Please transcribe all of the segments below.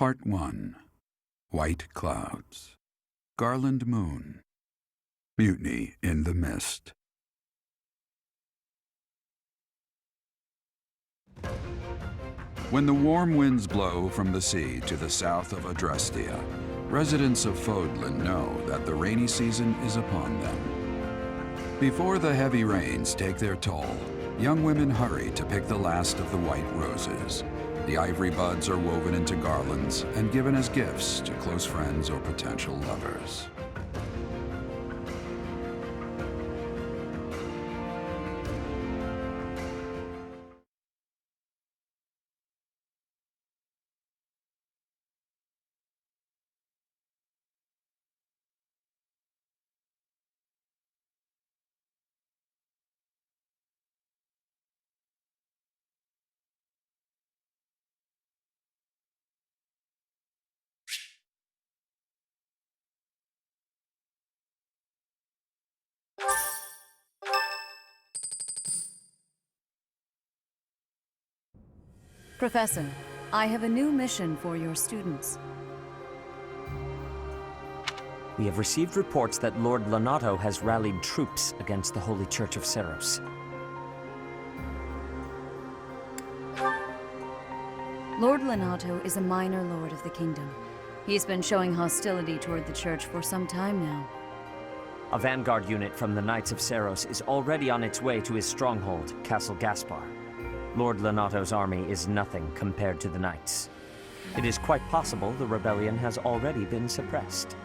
Part 1. White Clouds. Garland Moon. Mutiny in the Mist. When the warm winds blow from the sea to the south of Adrestia, residents of Fodlan know that the rainy season is upon them. Before the heavy rains take their toll, young women hurry to pick the last of the white roses. The ivory buds are woven into garlands and given as gifts to close friends or potential lovers. Professor, I have a new mission for your students. We have received reports that Lord Lonato has rallied troops against the Holy Church of Seros. Lord Lonato is a minor lord of the kingdom. He's been showing hostility toward the church for some time now. A vanguard unit from the Knights of Seros is already on its way to his stronghold, Castle Gaspar. Lord Lonato's army is nothing compared to the Knights. It is quite possible the rebellion has already been suppressed.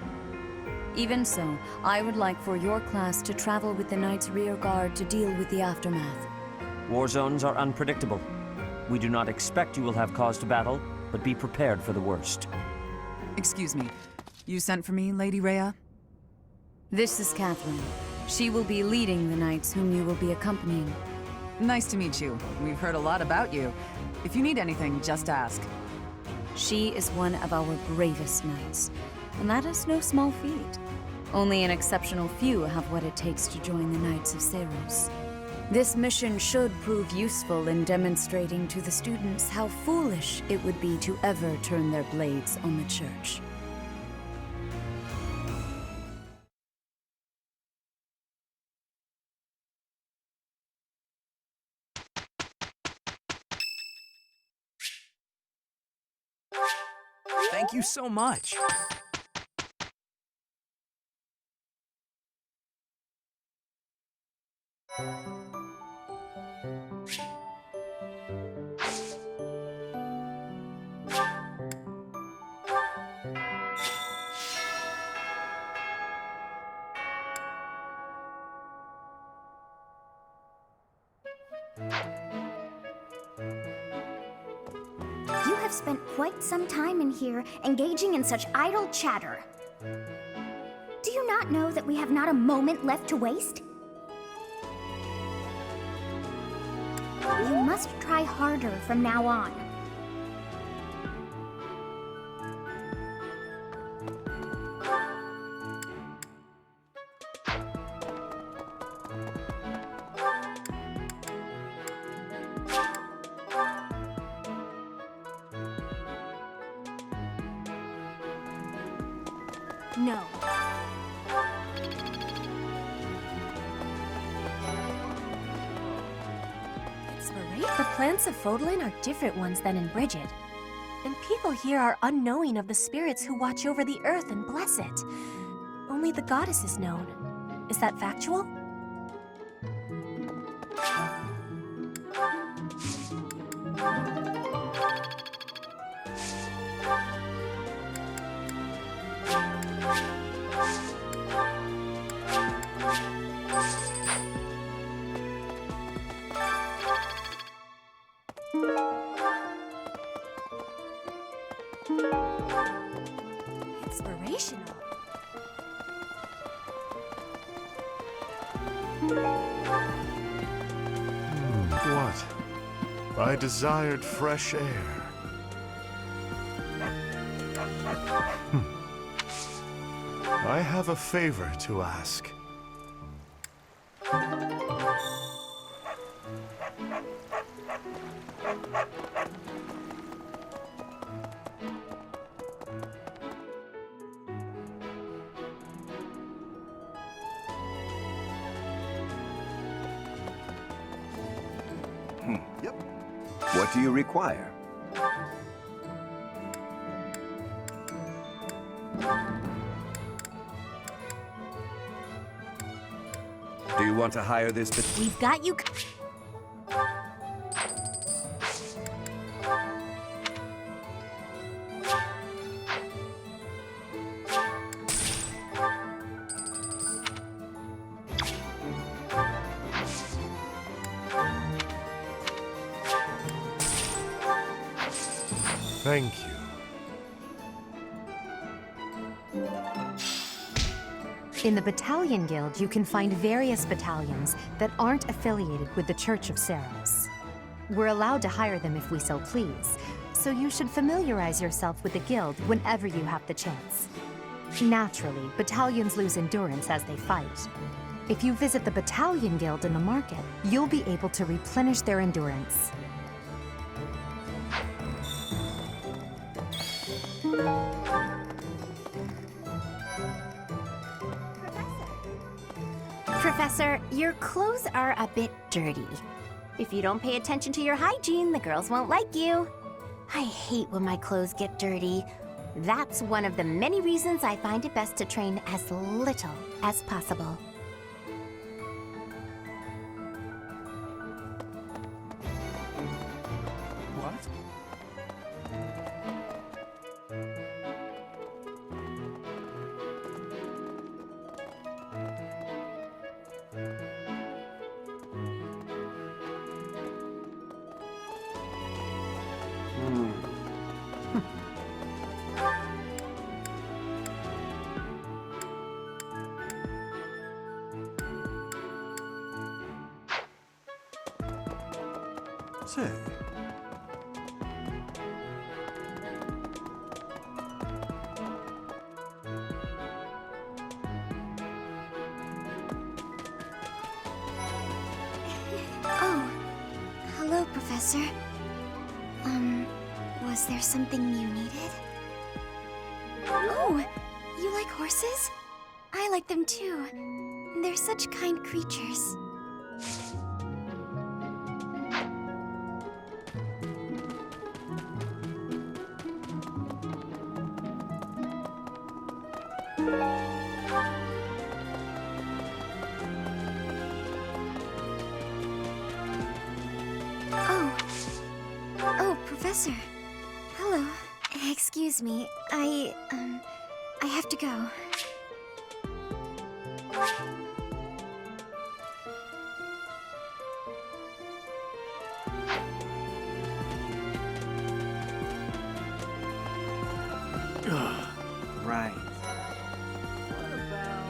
Even so, I would like for your class to travel with the Knights' rear guard to deal with the aftermath. War zones are unpredictable. We do not expect you will have cause to battle, but be prepared for the worst. Excuse me. You sent for me, Lady Rhea? This is Catherine. She will be leading the Knights whom you will be accompanying. Nice to meet you. We've heard a lot about you. If you need anything, just ask. She is one of our bravest knights, and that is no small feat. Only an exceptional few have what it takes to join the Knights of Seros. This mission should prove useful in demonstrating to the students how foolish it would be to ever turn their blades on the Church. Thank you so much. You have spent quite some time in here, engaging in such idle chatter. Do you not know that we have not a moment left to waste? You must try harder from now on. No. The plants of Fodlan are different ones than in Brigid. And people here are unknowing of the spirits who watch over the earth and bless it. Only the goddess is known. Is that factual? Inspirational. What? I desired fresh air. I have a favor to ask. What do you require? Do you want to hire this? We've got you. Thank you. In the Battalion Guild, you can find various battalions that aren't affiliated with the Church of Saros. We're allowed to hire them if we so please, so you should familiarize yourself with the guild whenever you have the chance. Naturally, battalions lose endurance as they fight. If you visit the Battalion Guild in the market, you'll be able to replenish their endurance. Professor, your clothes are a bit dirty. If you don't pay attention to your hygiene, the girls won't like you. I hate when my clothes get dirty. That's one of the many reasons I find it best to train as little as possible. What? Say. Oh, hello, Professor. Was there something you needed? Oh, you like horses? I like them too. They're such kind creatures. Oh, Professor. Hello. Excuse me. I have to go. Right. What about...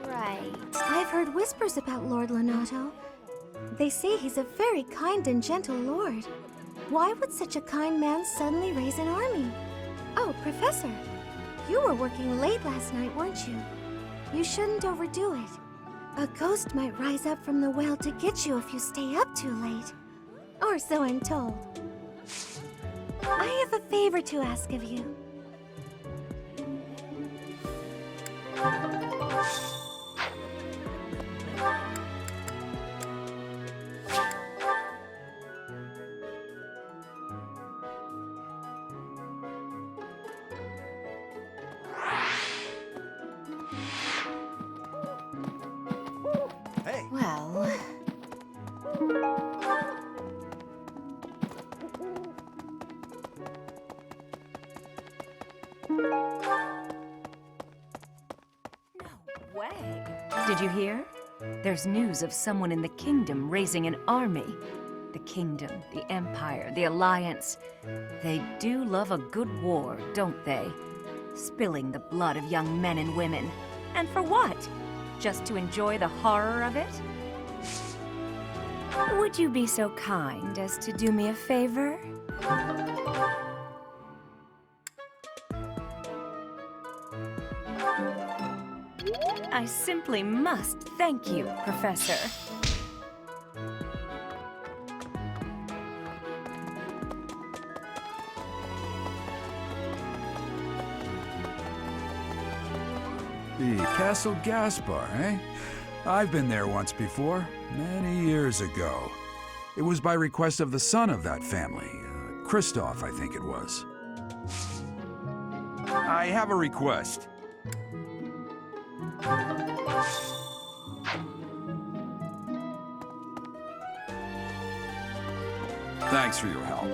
Right. I've heard whispers about Lord Lonato. They say he's a very kind and gentle lord. Why would such a kind man suddenly raise an army? Oh, Professor, you were working late last night, weren't you? You shouldn't overdo it. A ghost might rise up from the well to get you if you stay up too late. Or so I'm told. I have a favor to ask of you. Hey! Well, no way. Did you hear? There's news of someone in the kingdom raising an army. The kingdom, the empire, the alliance. They do love a good war, don't they? Spilling the blood of young men and women. And for what? Just to enjoy the horror of it? Would you be so kind as to do me a favor? I simply must thank you, Professor. The Castle Gaspar, eh? I've been there once before, many years ago. It was by request of the son of that family, Christoph, I think it was. I have a request. Thanks for your help.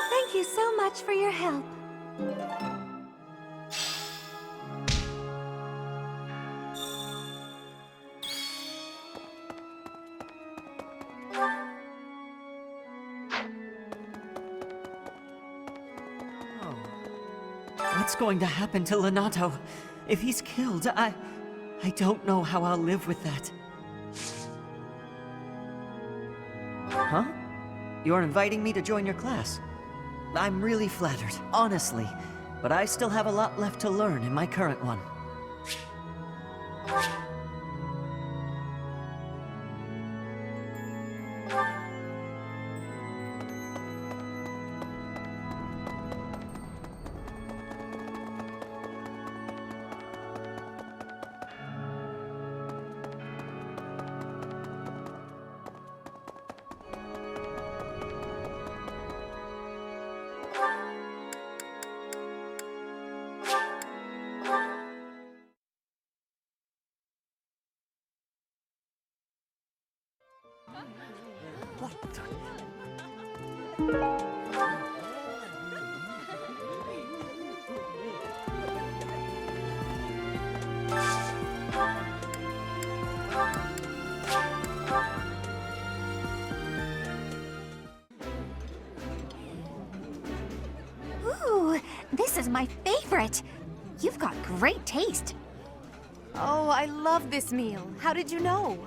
Thank you so much for your help. What's going to happen to Lonato? If he's killed, I don't know how I'll live with that. Huh? You're inviting me to join your class? I'm really flattered, honestly. But I still have a lot left to learn in my current one. Ooh, this is my favorite. You've got great taste. Oh, I love this meal. How did you know?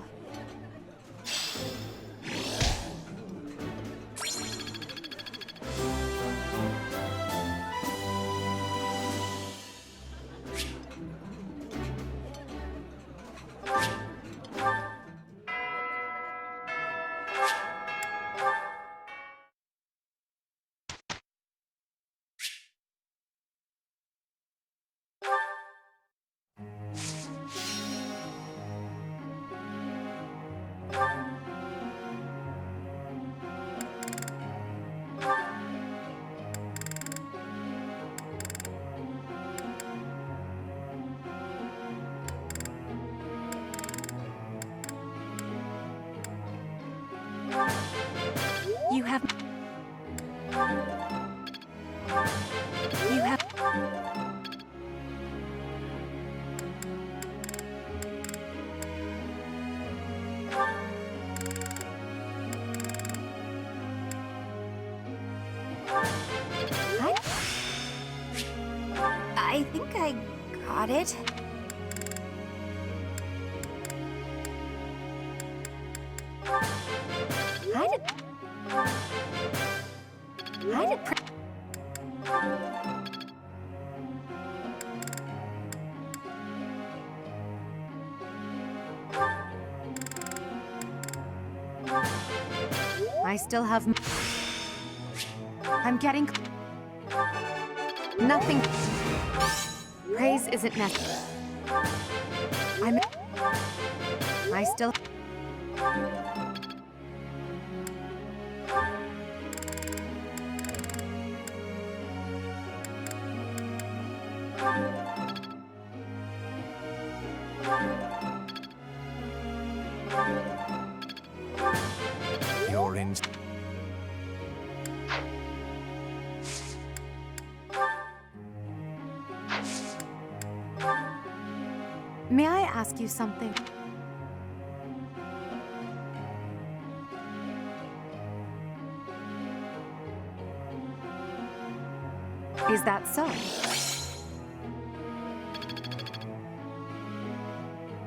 You have... You have... I think I got it. I still have... I'm getting... Nothing... Praise isn't necessary. I still... You're in... May I ask you something? Is that so?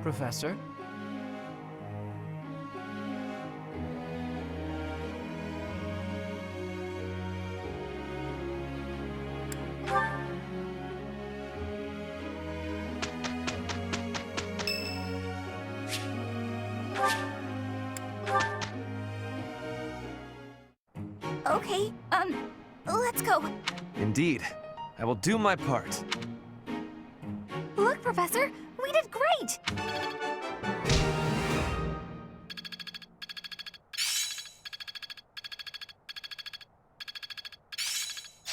Professor? Okay, let's go. Indeed. I will do my part. Look, Professor, we did great!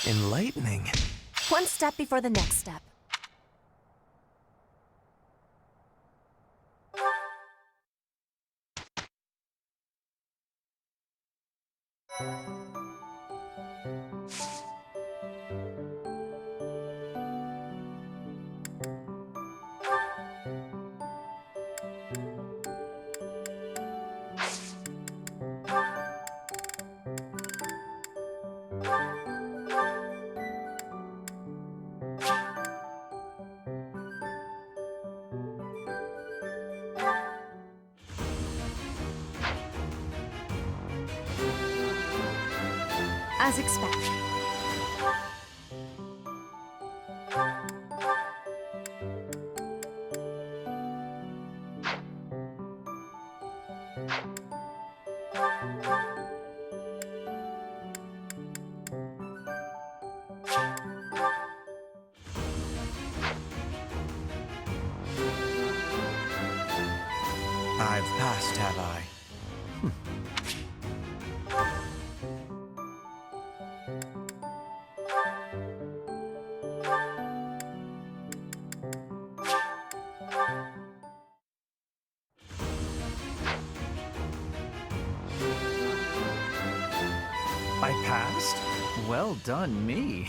Enlightening. One step before the next step. As expected. I've passed, have I? I passed? Well done, me.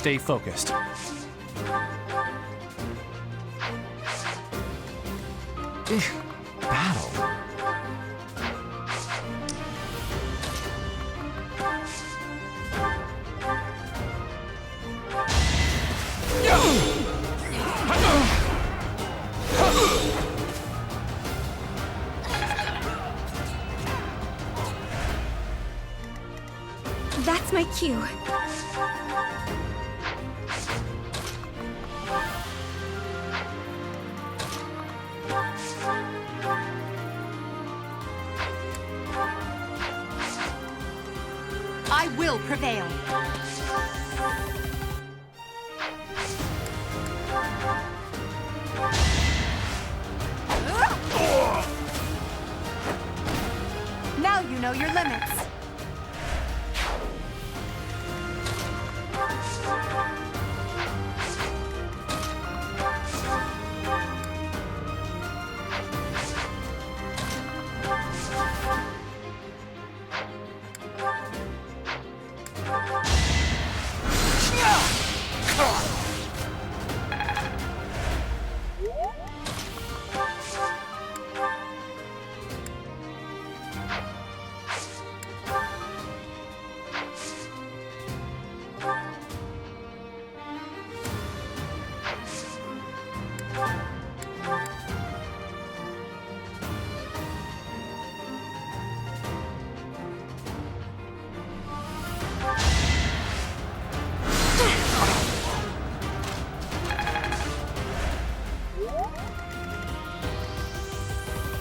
Stay focused. battle. That's my cue. I will prevail. Now you know your limits.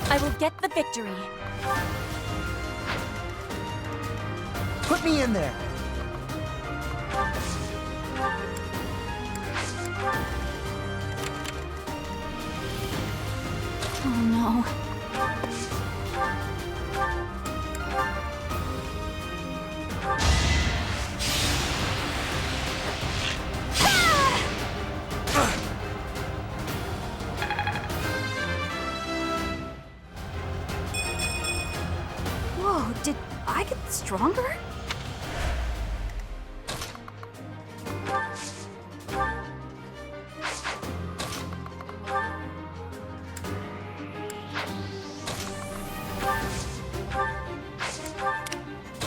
I will get the victory. Put me in there. Oh no. Whoa, did I get stronger?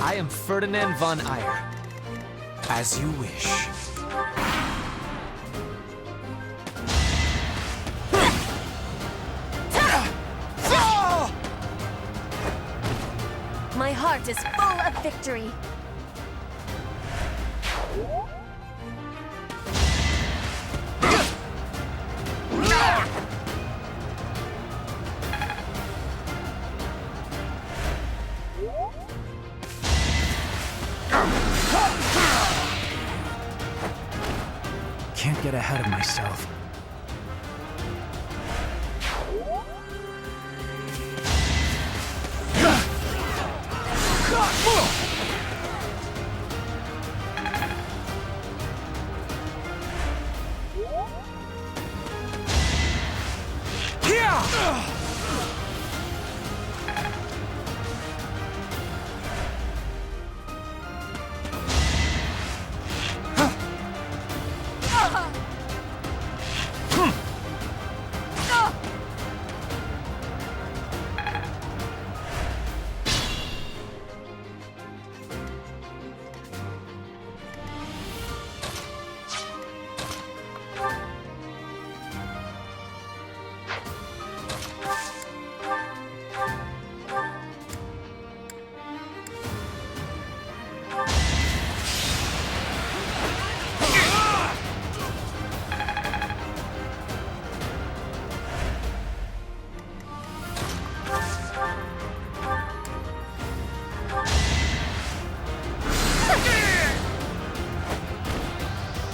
I am Ferdinand von Eyre. As you wish. My heart is full of victory. Can't get ahead of myself.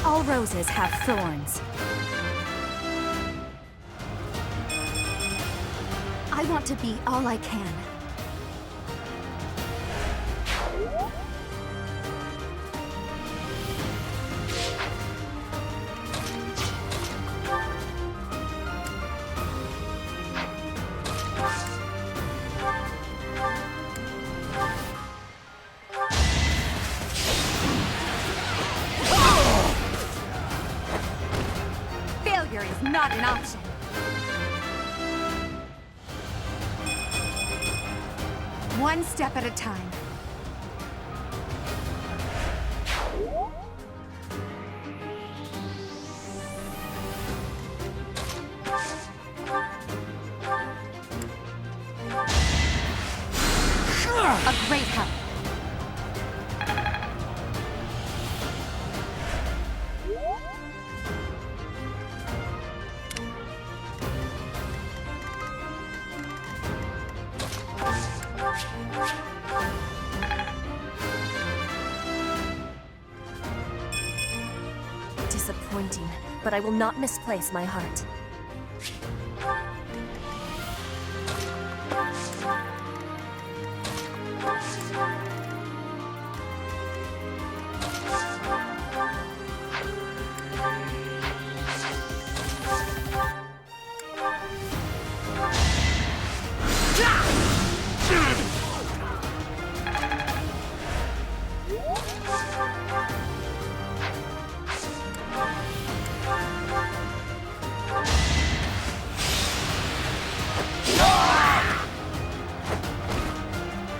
All roses have thorns. I want to be all I can. Failure is not an option. one step at a time. A great help. Disappointing, but I will not misplace my heart.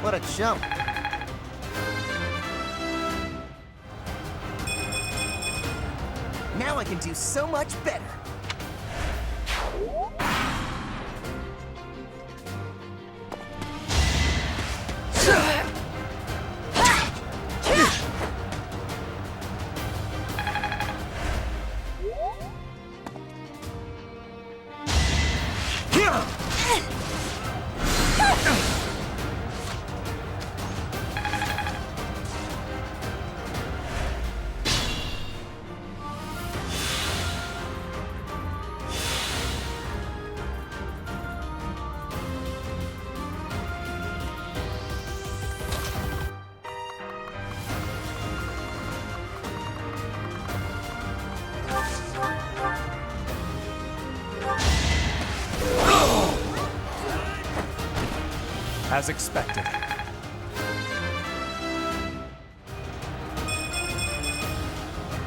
What a jump. Now I can do so much better. As expected.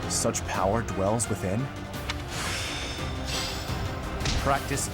Such power dwells within. Practice.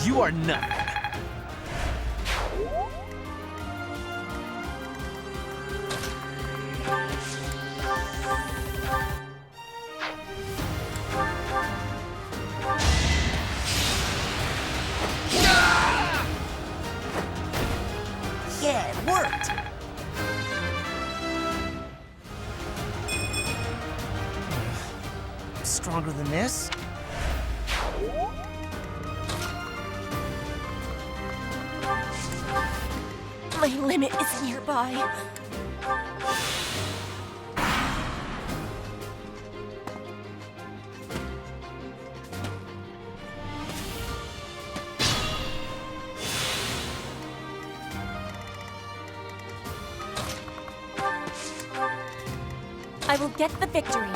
You are nothing. Yeah, it worked. Stronger than this? My limit is nearby. I will get the victory.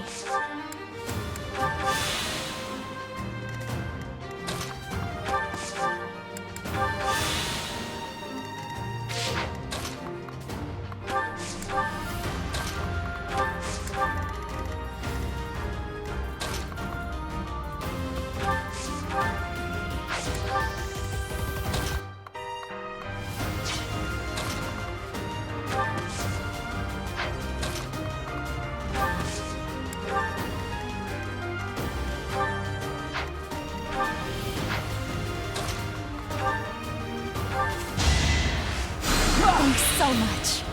Thanks so much.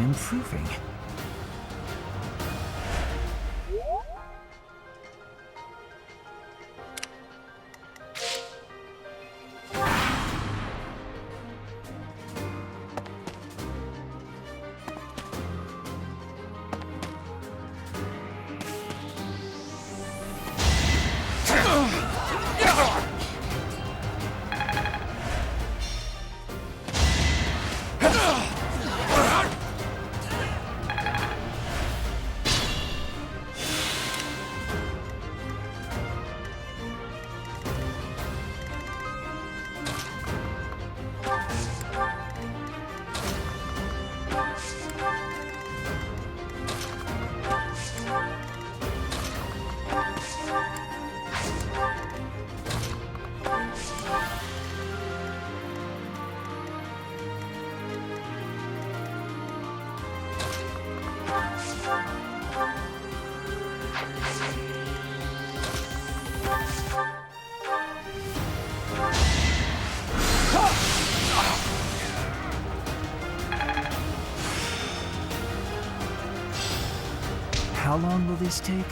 improving. How long will this take?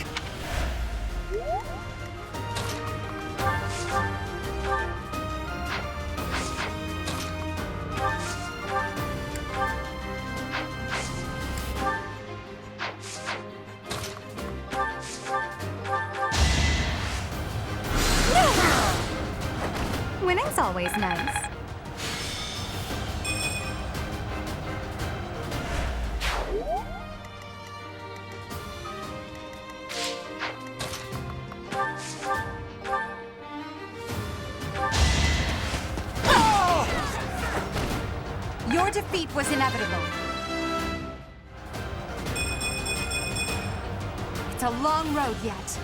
Winning's always nice. Your defeat was inevitable. It's a long road yet.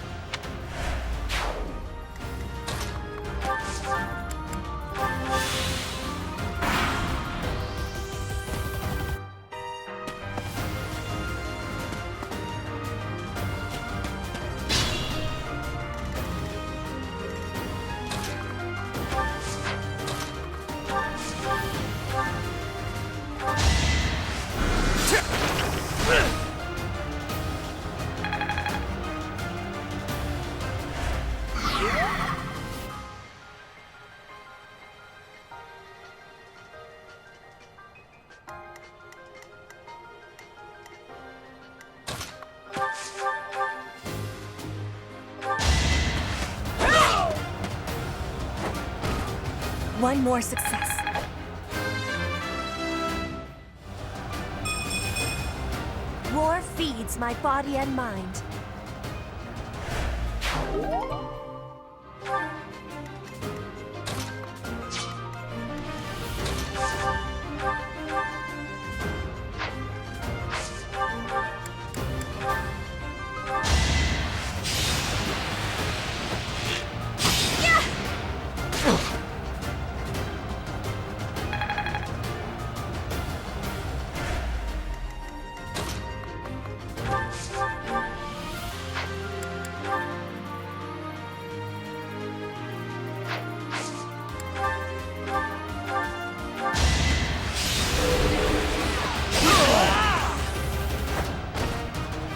One more success. War feeds my body and mind.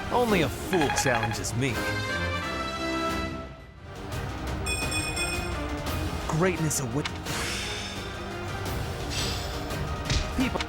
Only a fool challenges me. Greatness awaits. People.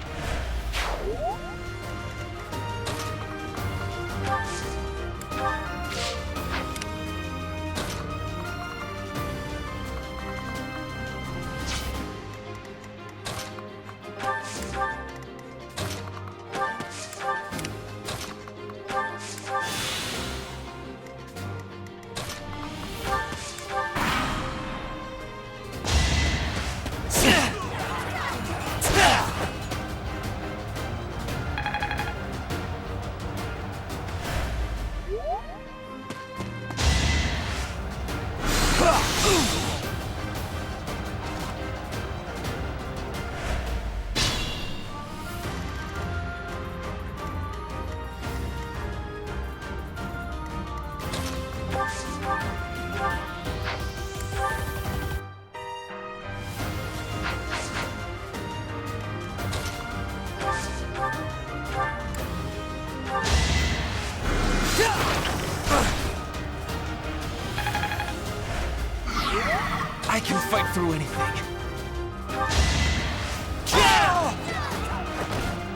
fight through anything.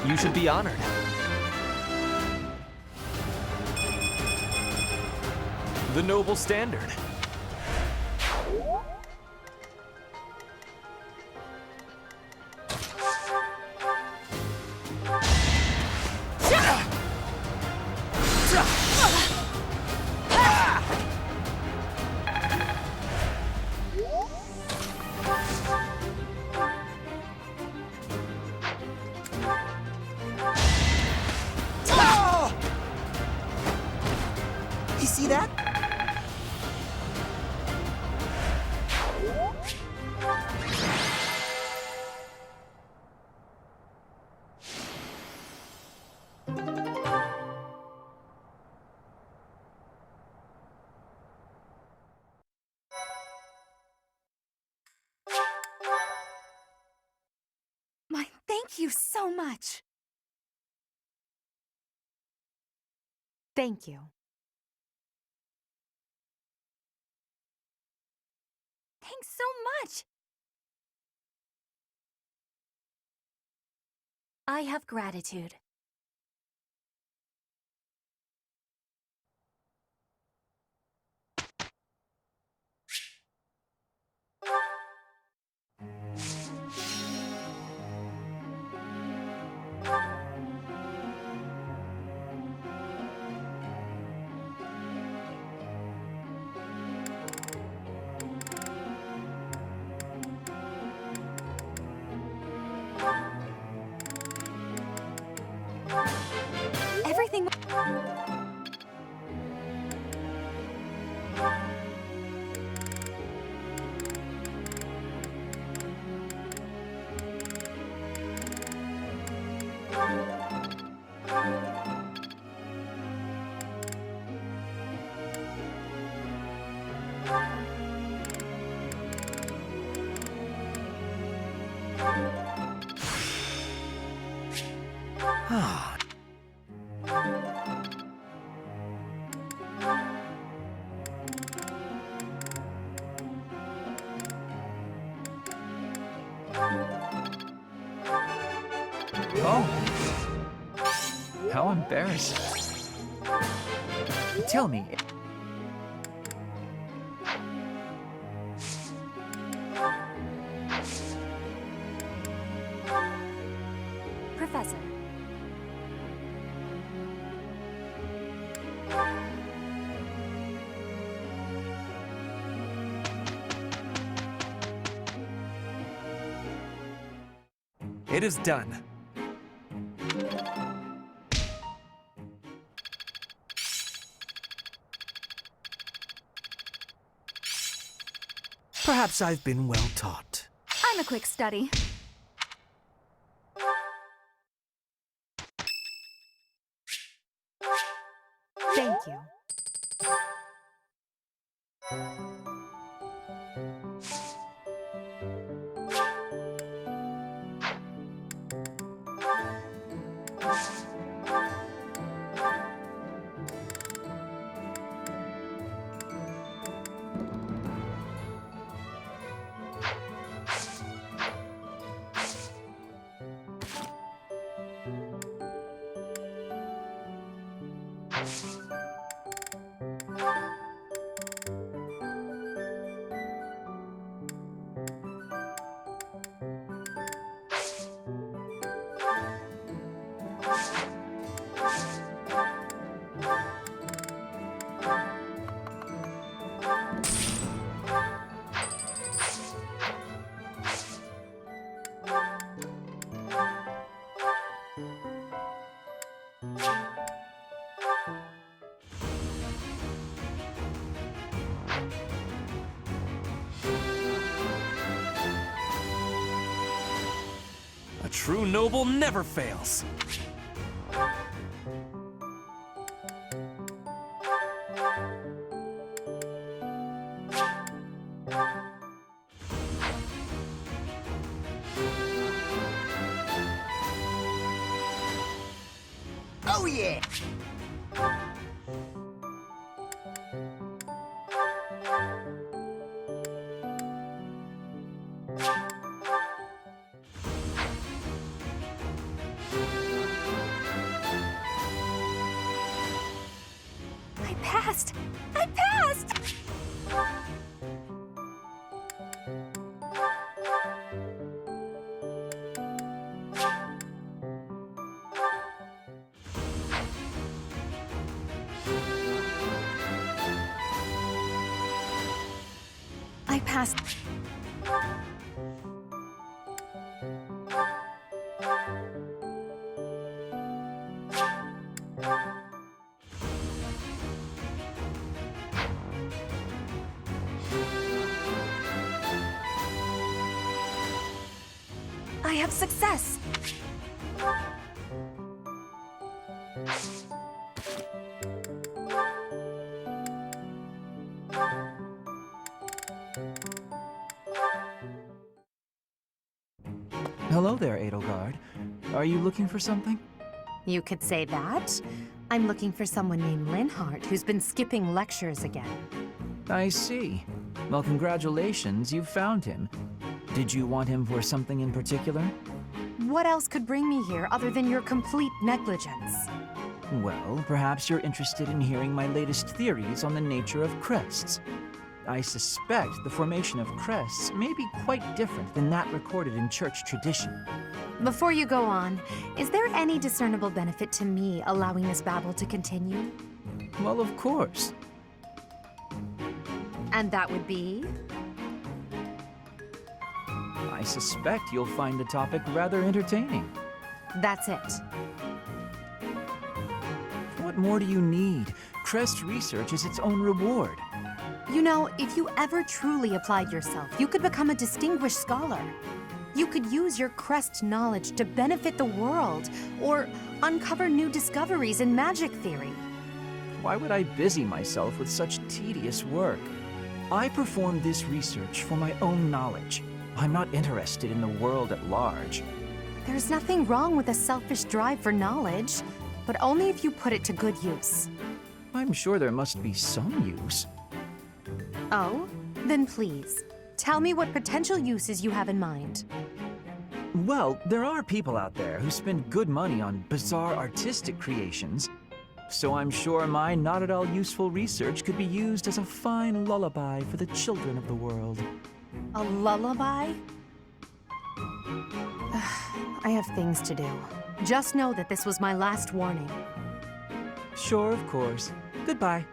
You should be honored. The noble standard. You see that? My thank you so much. Thank you. Thanks so much. I have gratitude. Everything. Oh. How embarrassing. Tell me. Professor. It is done. Perhaps I've been well taught. I'm a quick study. Thank you. A true noble never fails. Oh yeah! passed! I passed! I passed. I have success. Hello there, Edelgard. Are you looking for something? You could say that. I'm looking for someone named Linhardt who's been skipping lectures again. I see. Well, congratulations, you found him. Did you want him for something in particular? What else could bring me here other than your complete negligence? Well, perhaps you're interested in hearing my latest theories on the nature of crests. I suspect the formation of crests may be quite different than that recorded in church tradition. Before you go on, is there any discernible benefit to me allowing this babble to continue? Well, of course. And that would be? I suspect you'll find the topic rather entertaining. That's it. What more do you need? Crest research is its own reward. You know, if you ever truly applied yourself, you could become a distinguished scholar. You could use your crest knowledge to benefit the world, or uncover new discoveries in magic theory. Why would I busy myself with such tedious work? I perform this research for my own knowledge. I'm not interested in the world at large. There's nothing wrong with a selfish drive for knowledge, but only if you put it to good use. I'm sure there must be some use. Oh? Then please, tell me what potential uses you have in mind. Well, there are people out there who spend good money on bizarre artistic creations, so I'm sure my not at all useful research could be used as a fine lullaby for the children of the world. A lullaby? I have things to do. Just know that this was my last warning. Sure, of course. Goodbye.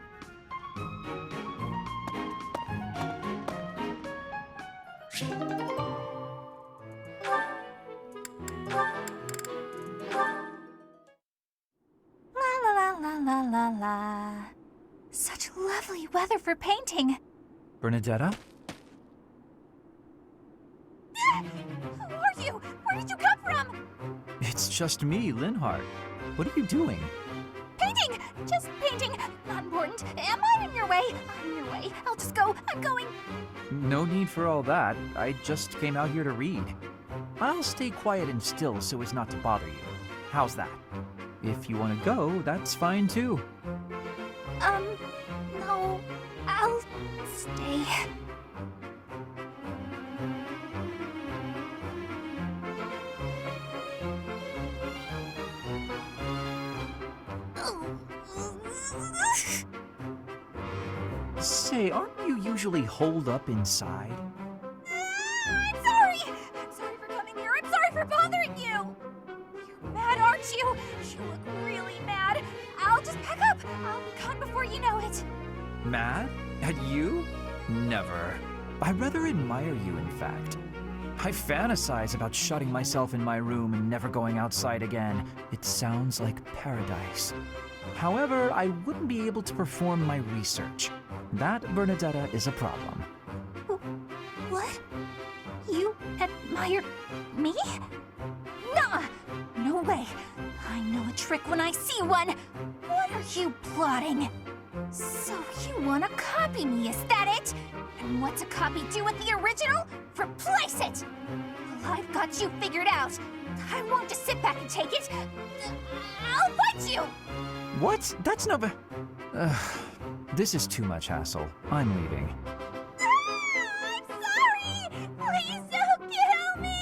La. Such lovely weather for painting. Bernadetta? Who are you? Where did you come from? It's just me, Linhardt. What are you doing? Painting! Just painting. Not important. Am I in your way? I'm in your way. I'll just go. I'm going. No need for all that. I just came out here to read. I'll stay quiet and still so as not to bother you. How's that? If you want to go, that's fine too. No. I'll stay. Say, aren't you usually holed up inside? I'm sorry! I'm sorry for coming here. I'm sorry for bothering you! You're mad, aren't you? You look really mad. I'll just pack up. I'll be gone before you know it. Mad? At you? Never. I rather admire you, in fact. I fantasize about shutting myself in my room and never going outside again. It sounds like paradise. However, I wouldn't be able to perform my research. That, Bernadetta, is a problem. What? You admire me? Nuh-uh! No way. I know a trick when I see one. What are you plotting? So you want to copy me, is that it? And what's a copy do with the original? Replace it! Well, I've got you figured out. I won't just sit back and take it. I'll fight you! What? That's no... This is too much hassle. I'm leaving. I'm sorry! Please don't kill me!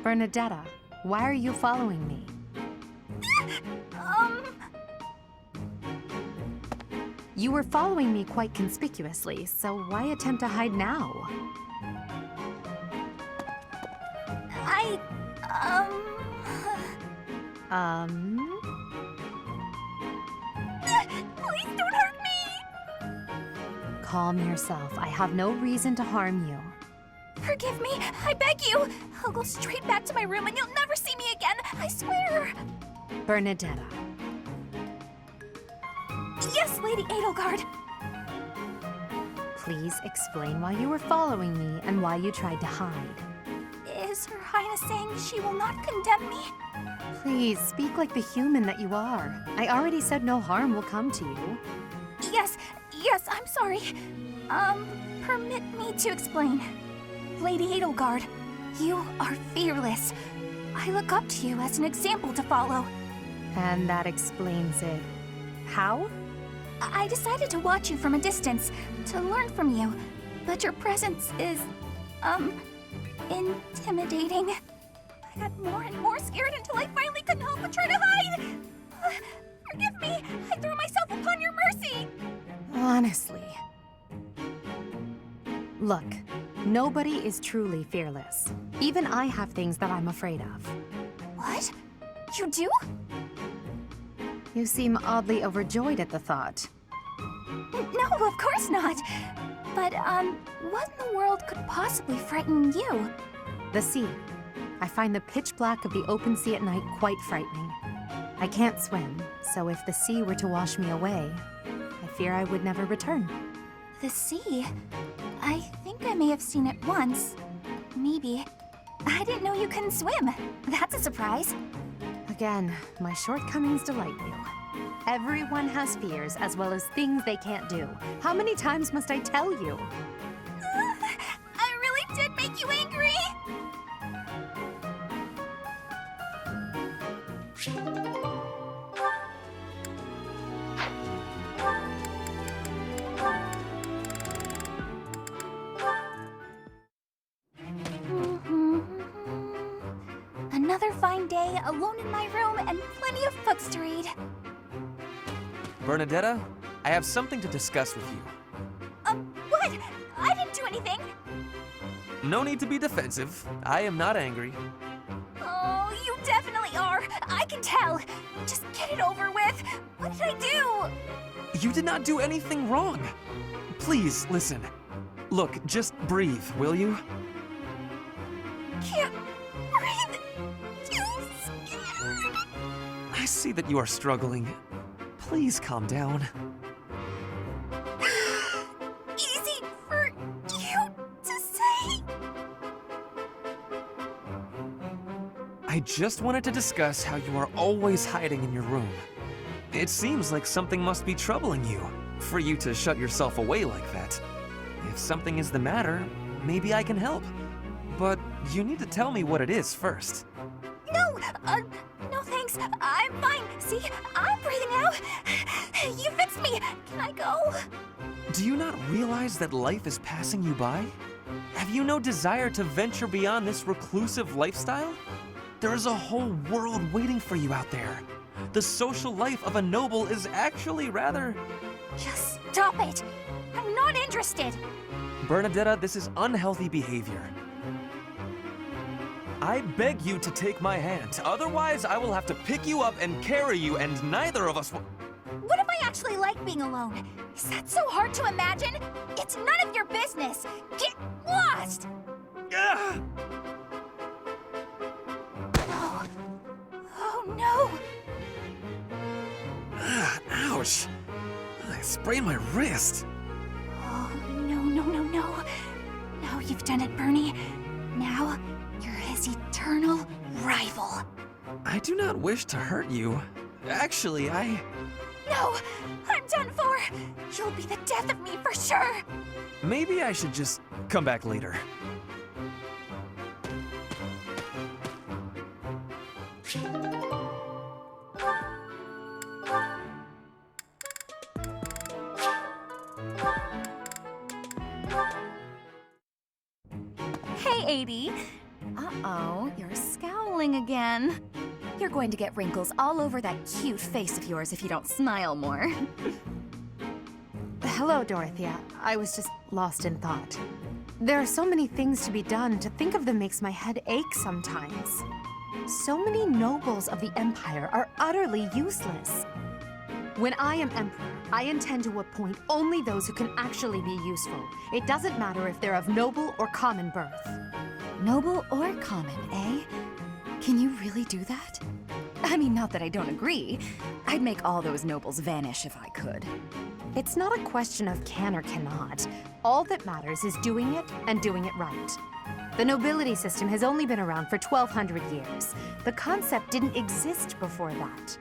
Bernadetta, why are you following me? You were following me quite conspicuously, so why attempt to hide now? Please don't hurt me! Calm yourself. I have no reason to harm you. Forgive me, I beg you! I'll go straight back to my room and you'll never see me again, I swear! Bernadetta. Yes, Lady Edelgard! Please explain why you were following me and why you tried to hide. Is Her Highness saying she will not condemn me? Please, speak like the human that you are. I already said no harm will come to you. Yes, I'm sorry. Permit me to explain. Lady Edelgard, you are fearless. I look up to you as an example to follow. And that explains it. How? I decided to watch you from a distance, to learn from you. But your presence is, intimidating. I got more and more scared until I finally couldn't help but try to hide. Forgive me, I threw myself upon your mercy. Honestly. Look, nobody is truly fearless. Even I have things that I'm afraid of. What? You do? You seem oddly overjoyed at the thought. No, of course not. But, what in the world could possibly frighten you? The sea. I find the pitch black of the open sea at night quite frightening. I can't swim, so if the sea were to wash me away, I fear I would never return. The sea? I think I may have seen it once. Maybe. I didn't know you couldn't swim. That's a surprise. Again, my shortcomings delight you. Everyone has fears as well as things they can't do. How many times must I tell you? I really did make you angry! Another fine day, alone in my room, and plenty of books to read. Bernadetta, I have something to discuss with you. What? I didn't do anything! No need to be defensive. I am not angry. Oh, you definitely are! I can tell! Just get it over with! What did I do? You did not do anything wrong. Please, listen. Look, just breathe, will you? Can't breathe! Too scared! I see that you are struggling. Please calm down. Easy for you to say? I just wanted to discuss how you are always hiding in your room. It seems like something must be troubling you, for you to shut yourself away like that. If something is the matter, maybe I can help. But you need to tell me what it is first. No, no thanks. I'm fine. See, I'm breathing out. You fixed me. Can I go? Do you not realize that life is passing you by? Have you no desire to venture beyond this reclusive lifestyle? There is a whole world waiting for you out there. The social life of a noble is actually rather... Just stop it. I'm not interested. Bernadetta, this is unhealthy behavior. I beg you to take my hand. Otherwise, I will have to pick you up and carry you, and neither of us will... What if I actually like being alone? Is that so hard to imagine? It's none of your business. Get lost! Ugh! Oh. Oh no! Ouch! I sprained my wrist. Oh, no. Now you've done it, Bernie. Now, you're his eternal rival. I do not wish to hurt you. Actually, No! I'm done for! You'll be the death of me for sure! Maybe I should just come back later. Hey, 80. Uh-oh, you're scowling again. You're going to get wrinkles all over that cute face of yours if you don't smile more. Hello, Dorothea. I was just lost in thought. There are so many things to be done. To think of them makes my head ache sometimes. So many nobles of the Empire are utterly useless. When I am Emperor, I intend to appoint only those who can actually be useful. It doesn't matter if they're of noble or common birth. Noble or common, eh? Can you really do that? I mean, not that I don't agree. I'd make all those nobles vanish if I could. It's not a question of can or cannot. All that matters is doing it and doing it right. The nobility system has only been around for 1,200 years. The concept didn't exist before that.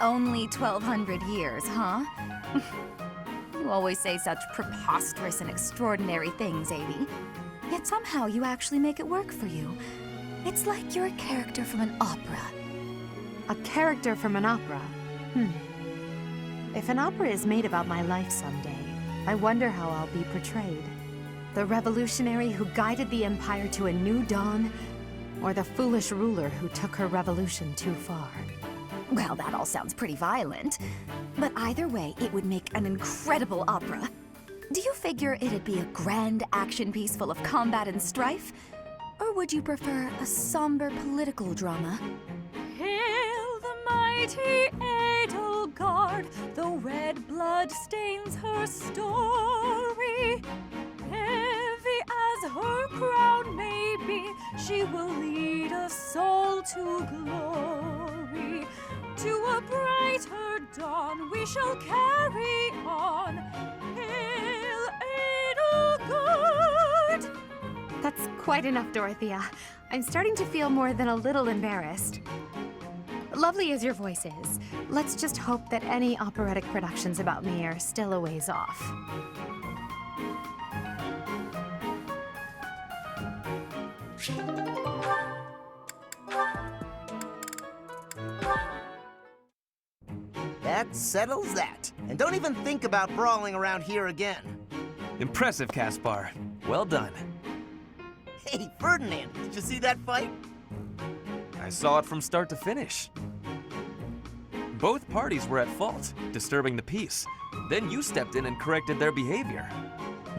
Only 1,200 years, huh? You always say such preposterous and extraordinary things, Amy. Yet somehow you actually make it work for you. It's like you're a character from an opera. A character from an opera? If an opera is made about my life someday, I wonder how I'll be portrayed. The revolutionary who guided the Empire to a new dawn, or the foolish ruler who took her revolution too far. Well, that all sounds pretty violent. But either way, it would make an incredible opera. Do you figure it'd be a grand action piece full of combat and strife? Or would you prefer a somber political drama? Hail the mighty Edelgard, though red blood stains her story. Heavy as her crown may be, she will lead us all to glory. To a brighter dawn we shall carry on. Hail Edelgard! That's quite enough, Dorothea. I'm starting to feel more than a little embarrassed. Lovely as your voice is, let's just hope that any operatic productions about me are still a ways off. That settles that. And don't even think about brawling around here again. Impressive, Caspar. Well done. Hey, Ferdinand, did you see that fight? I saw it from start to finish. Both parties were at fault, disturbing the peace. Then you stepped in and corrected their behavior.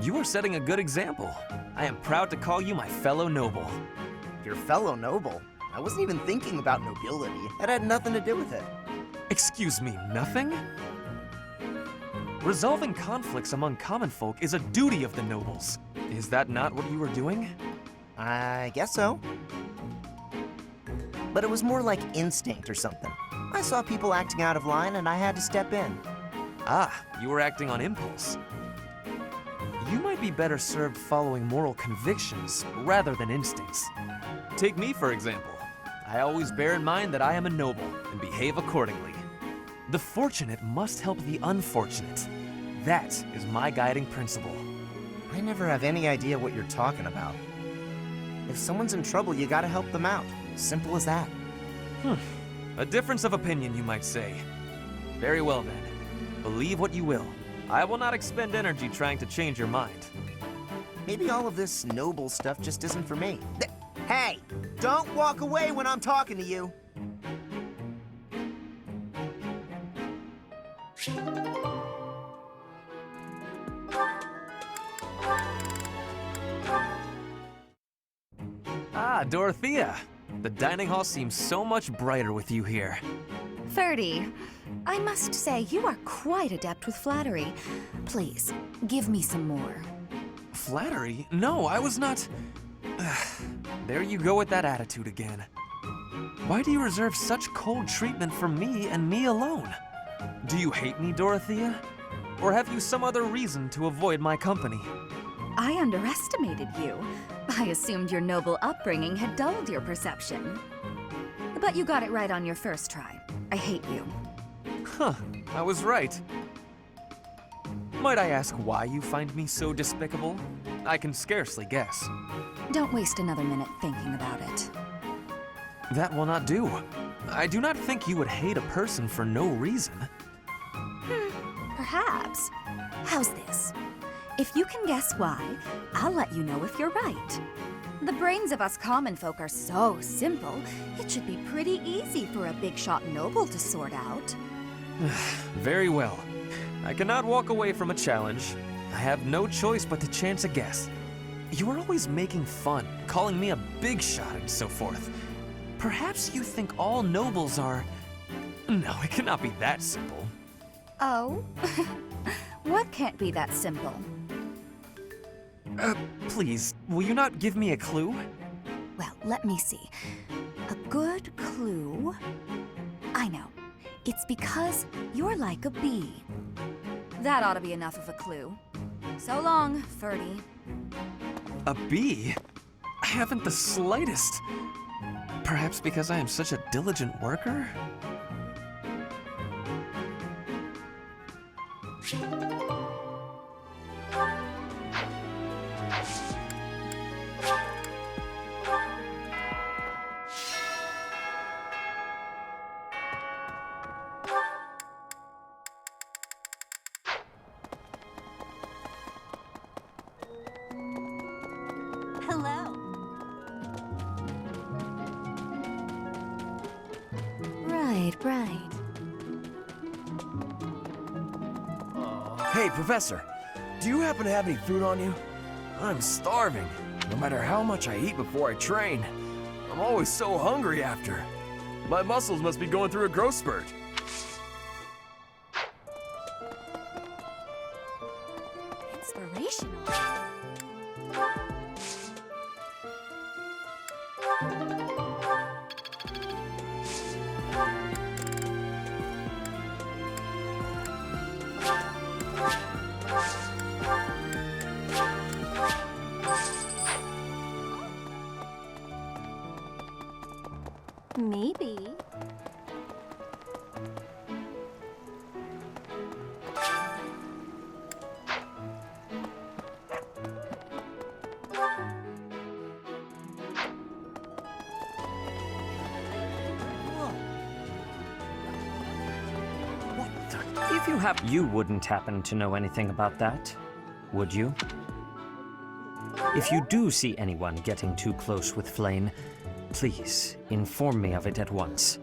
You are setting a good example. I am proud to call you my fellow noble. Your fellow noble? I wasn't even thinking about nobility. That had nothing to do with it. Excuse me, nothing? Resolving conflicts among common folk is a duty of the nobles. Is that not what you were doing? I guess so. But it was more like instinct or something. I saw people acting out of line and I had to step in. Ah, you were acting on impulse. You might be better served following moral convictions rather than instincts. Take me, for example. I always bear in mind that I am a noble and behave accordingly. The fortunate must help the unfortunate. That is my guiding principle. I never have any idea what you're talking about. If someone's in trouble, you gotta help them out. Simple as that. A difference of opinion, you might say. Very well then. Believe what you will. I will not expend energy trying to change your mind. Maybe all of this noble stuff just isn't for me. Hey, don't walk away when I'm talking to you. Ah, Dorothea. The dining hall seems so much brighter with you here. Ferdy, I must say you are quite adept with flattery. Please, give me some more. Flattery? No, I was not... There you go with that attitude again. Why do you reserve such cold treatment for me and me alone? Do you hate me, Dorothea? Or have you some other reason to avoid my company? I underestimated you. I assumed your noble upbringing had dulled your perception. But you got it right on your first try. I hate you. Huh, I was right. Might I ask why you find me so despicable? I can scarcely guess. Don't waste another minute thinking about it. That will not do. I do not think you would hate a person for no reason. Perhaps. How's this? If you can guess why, I'll let you know if you're right. The brains of us common folk are so simple, it should be pretty easy for a big shot noble to sort out. Very well. I cannot walk away from a challenge. I have no choice but to chance a guess. You are always making fun, calling me a big shot and so forth. Perhaps you think all nobles are... No, it cannot be that simple. Oh? What can't be that simple? Please, will you not give me a clue? Well, let me see. A good clue? I know. It's because you're like a bee. That ought to be enough of a clue. So long, Ferdy. A bee? I haven't the slightest. Perhaps because I am such a diligent worker? Hello. Right, right. Hey, Professor, do you happen to have any food on you? I'm starving. No matter how much I eat before I train, I'm always so hungry after. My muscles must be going through a growth spurt. Inspirational. Maybe. If you have... You wouldn't happen to know anything about that, would you? If you do see anyone getting too close with Flame, please inform me of it at once.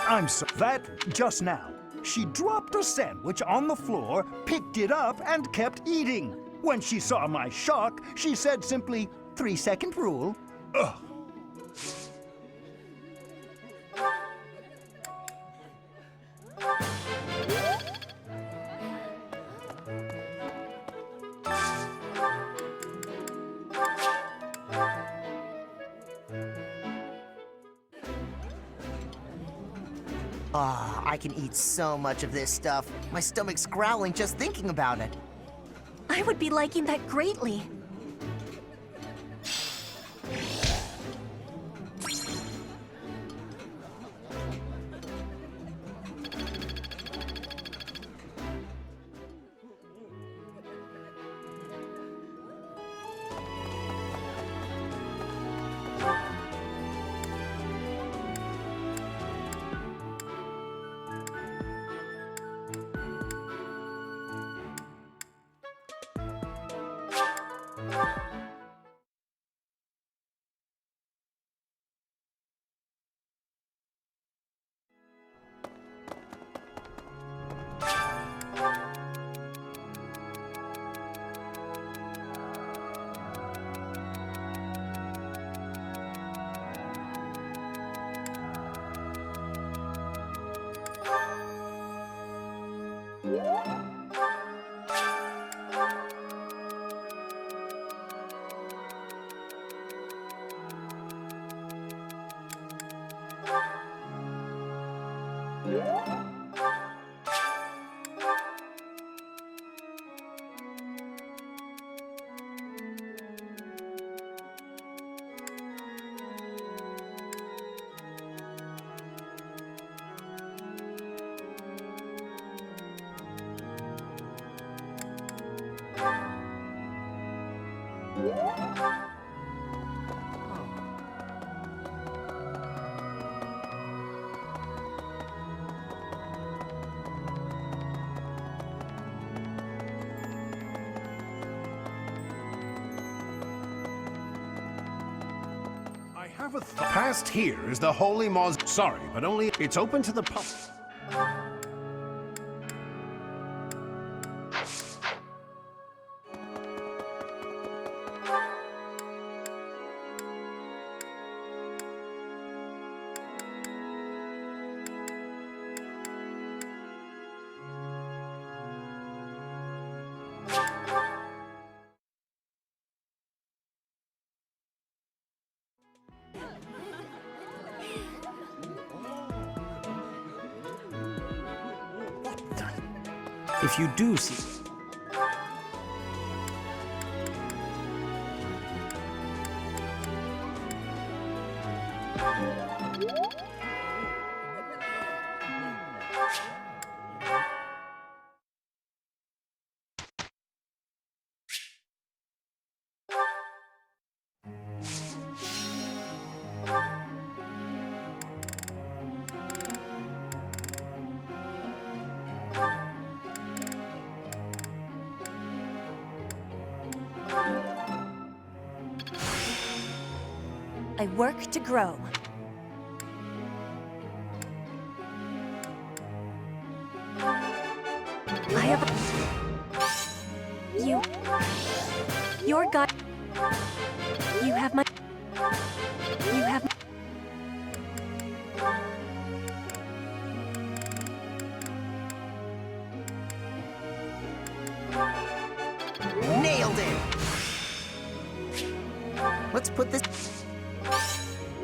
I'm so... That just now. She dropped a sandwich on the floor, picked it up, and kept eating. When she saw my shock, she said simply, 3-second rule. Ugh. Ah, I can eat so much of this stuff. My stomach's growling just thinking about it. I would be liking that greatly. have a thought. Past here is the Holy Mausoleum. Sorry, but only it's open to the public. If you do see... I work to grow. I have you. Your God. You have my. You have. Nailed it! Let's put this...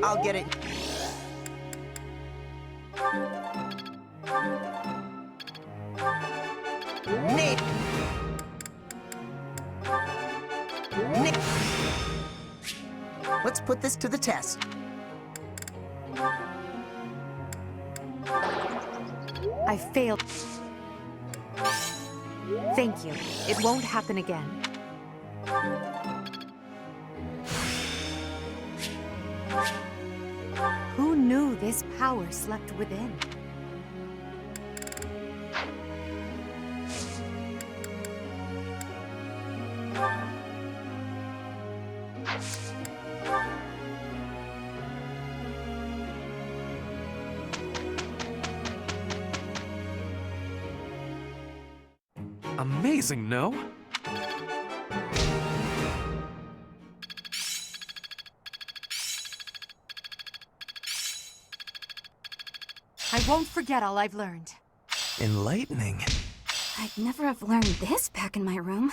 I'll get it. Let's put this to the test. I failed. Thank you. It won't happen again. Who knew this power slept within? Amazing, no? I won't forget all I've learned. Enlightening. I'd never have learned this back in my room.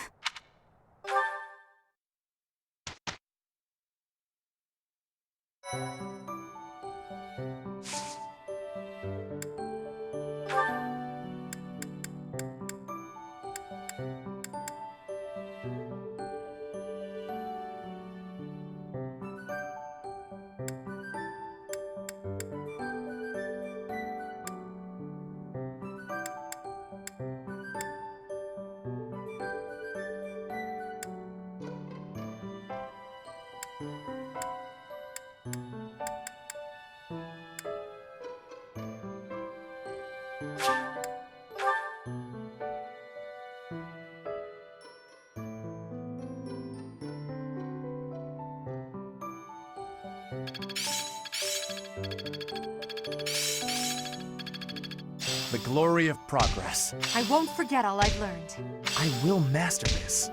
The glory of progress. I won't forget all I've learned. I will master this.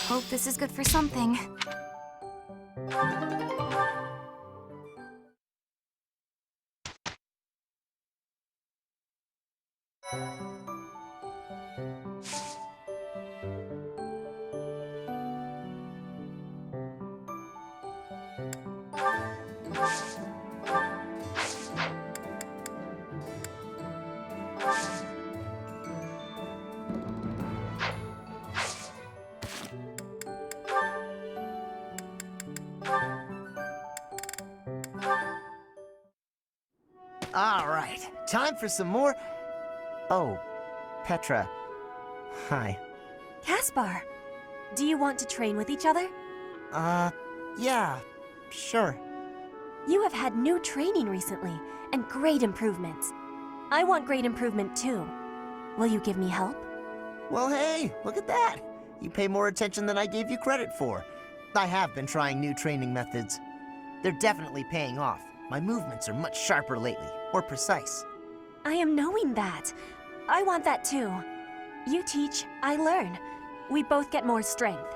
Hope this is good for something. All right, time for some more... Oh, Petra. Hi. Caspar, do you want to train with each other? Yeah, sure. You have had new training recently, and great improvements. I want great improvement too. Will you give me help? Well, hey, look at that. You pay more attention than I gave you credit for. I have been trying new training methods. They're definitely paying off. My movements are much sharper lately, more precise. I am knowing that. I want that too. You teach, I learn. We both get more strength.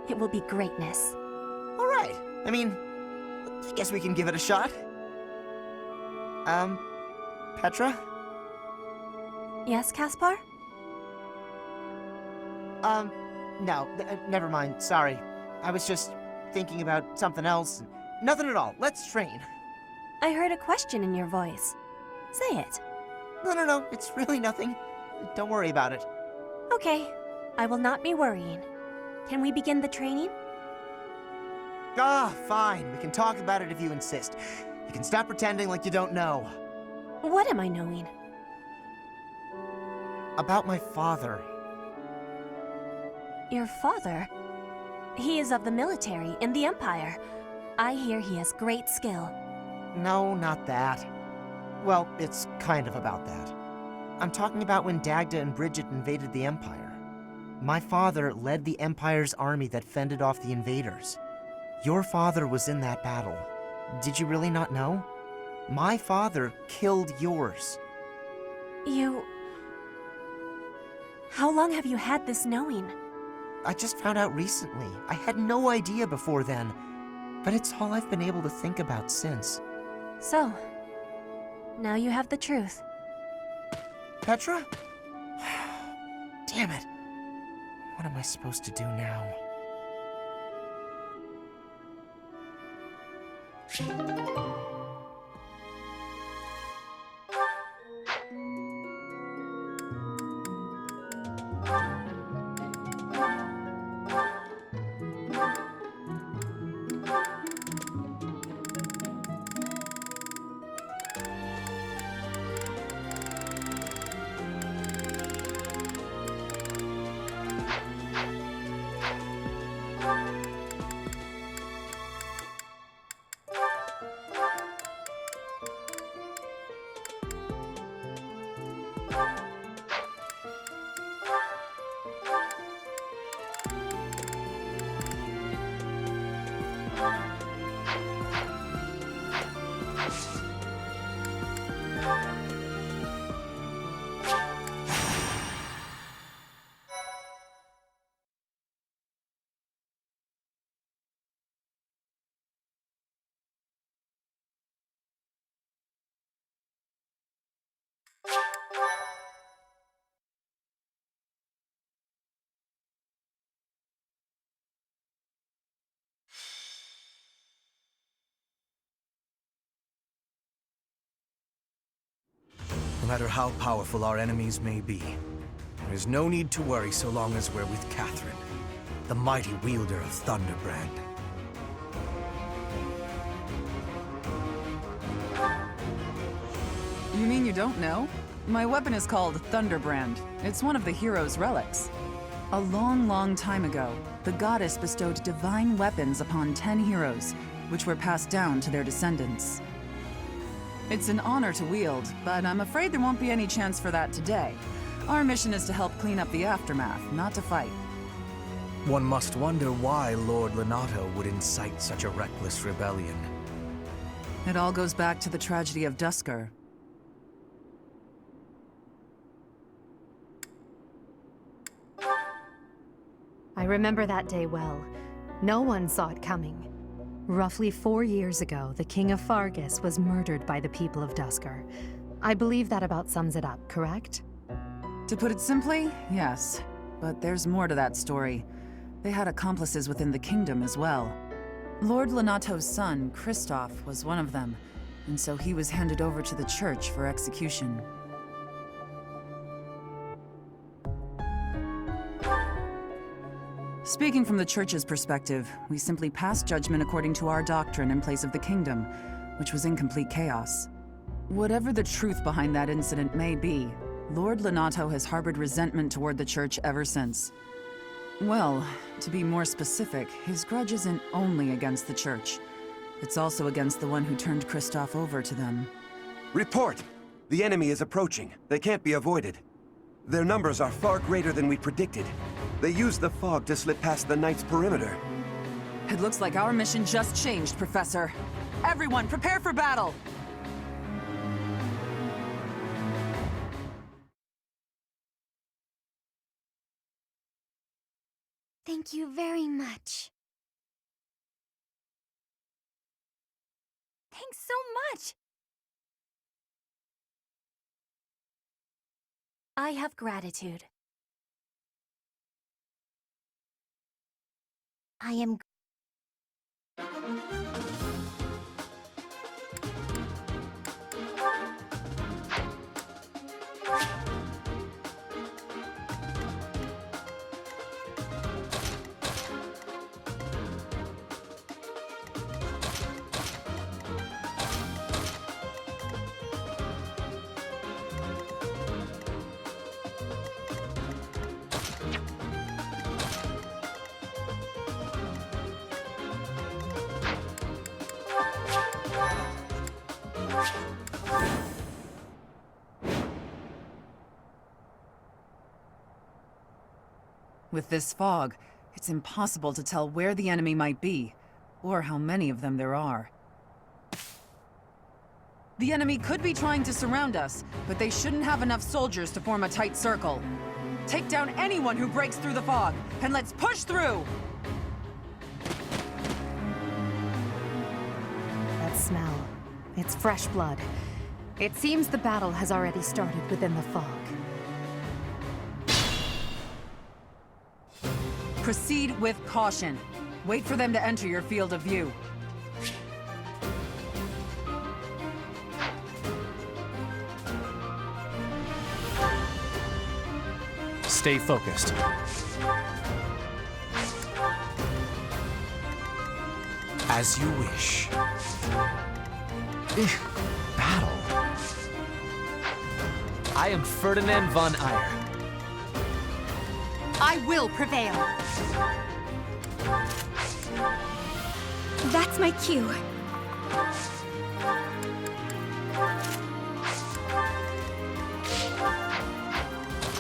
It will be greatness. All right. I mean, I guess we can give it a shot. Petra? Yes, Caspar? No, never mind. Sorry. I was just thinking about something else. Nothing at all. Let's train. I heard a question in your voice. Say it. No. It's really nothing. Don't worry about it. Okay. I will not be worrying. Can we begin the training? Ah, fine. We can talk about it if you insist. You can stop pretending like you don't know. What am I knowing? About my father. Your father? He is of the military in the Empire. I hear he has great skill. No, not that. Well, it's kind of about that. I'm talking about when Dagda and Bridget invaded the Empire. My father led the Empire's army that fended off the invaders. Your father was in that battle. Did you really not know? My father killed yours. You... How long have you had this knowing? I just found out recently. I had no idea before then. But it's all I've been able to think about since. So, now you have the truth. Petra? Damn it. What am I supposed to do now? No matter how powerful our enemies may be, there is no need to worry so long as we're with Catherine, the mighty wielder of Thunderbrand. You mean you don't know? My weapon is called Thunderbrand. It's one of the hero's relics. A long time ago, the goddess bestowed divine weapons upon 10 heroes, which were passed down to their descendants. It's an honor to wield, but I'm afraid there won't be any chance for that today. Our mission is to help clean up the aftermath, not to fight. One must wonder why Lord Lonato would incite such a reckless rebellion. It all goes back to the tragedy of Dusker. I remember that day well. No one saw it coming. Roughly 4 years ago, the King of Fargus was murdered by the people of Dusker. I believe that about sums it up, correct? To put it simply, yes. But there's more to that story. They had accomplices within the kingdom as well. Lord Lonato's son, Kristoff, was one of them, and so he was handed over to the church for execution. Speaking from the Church's perspective, we simply passed judgment according to our doctrine in place of the kingdom, which was in complete chaos. Whatever the truth behind that incident may be, Lord Lonato has harbored resentment toward the Church ever since. Well, to be more specific, his grudge isn't only against the Church. It's also against the one who turned Kristoff over to them. Report! The enemy is approaching. They can't be avoided. Their numbers are far greater than we predicted. They used the fog to slip past the Knight's perimeter. It looks like our mission just changed, Professor. Everyone, prepare for battle! Thank you very much. Thanks so much! I have gratitude. I am... With this fog, it's impossible to tell where the enemy might be, or how many of them there are. The enemy could be trying to surround us, but they shouldn't have enough soldiers to form a tight circle. Take down anyone who breaks through the fog, and let's push through! That smell. It's fresh blood. It seems the battle has already started within the fog. Proceed with caution. Wait for them to enter your field of view. Stay focused. As you wish. Battle. I am Ferdinand von Eyre. I will prevail. That's my cue.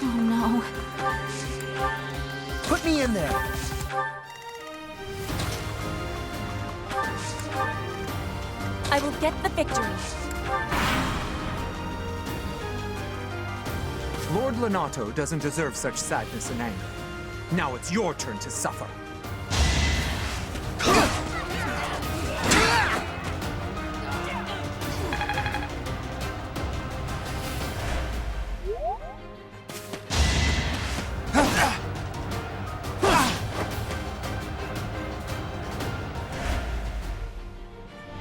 Oh no. Put me in there. I will get the victory. Lord Lonato doesn't deserve such sadness and anger. Now it's your turn to suffer.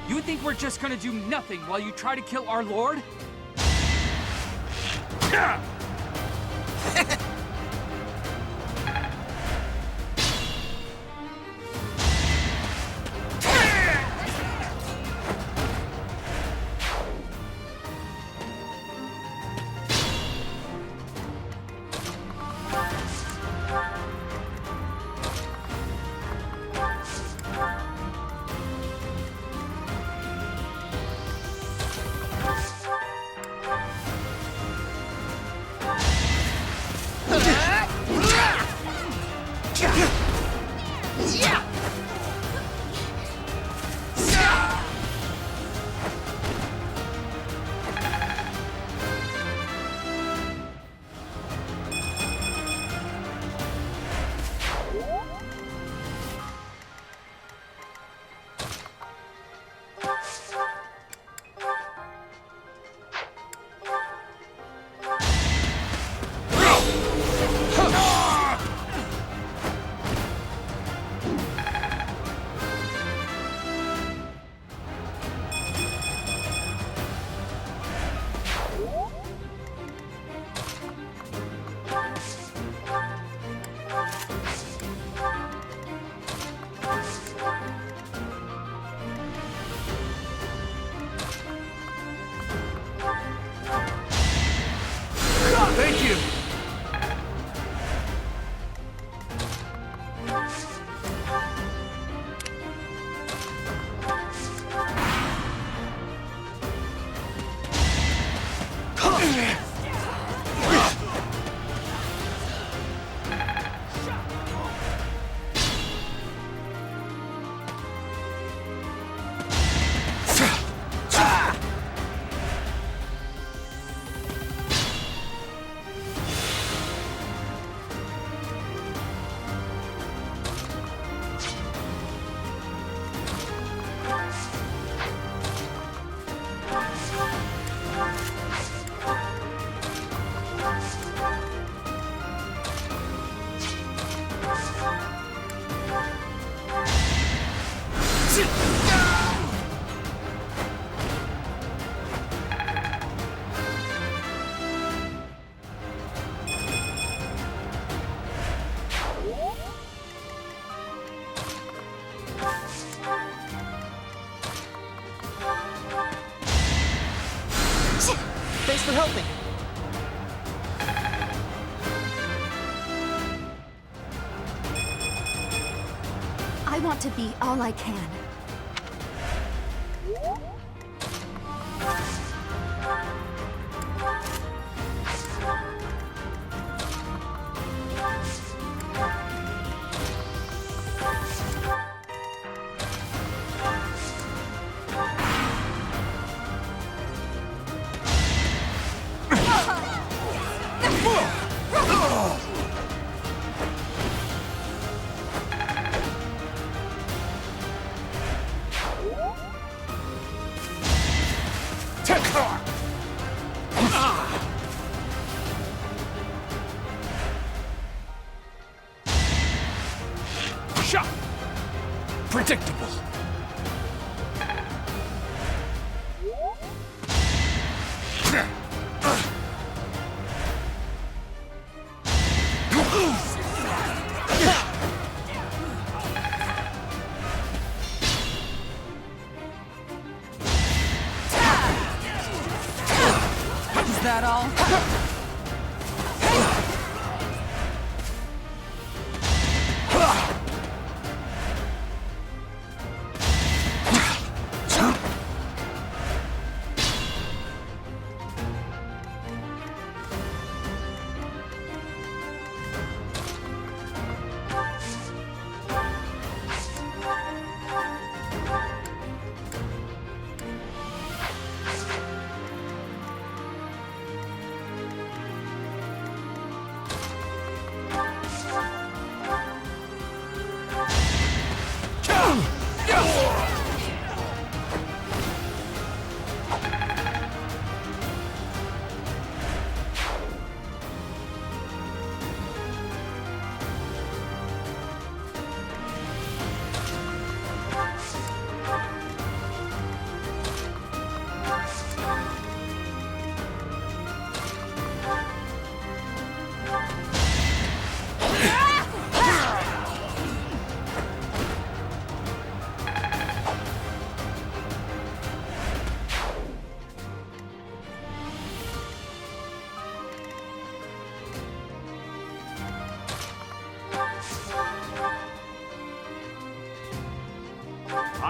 You think we're just gonna do nothing while you try to kill our lord? Thank you! Thanks for helping. I want to be all I can. Shot! Predictable. Is that all?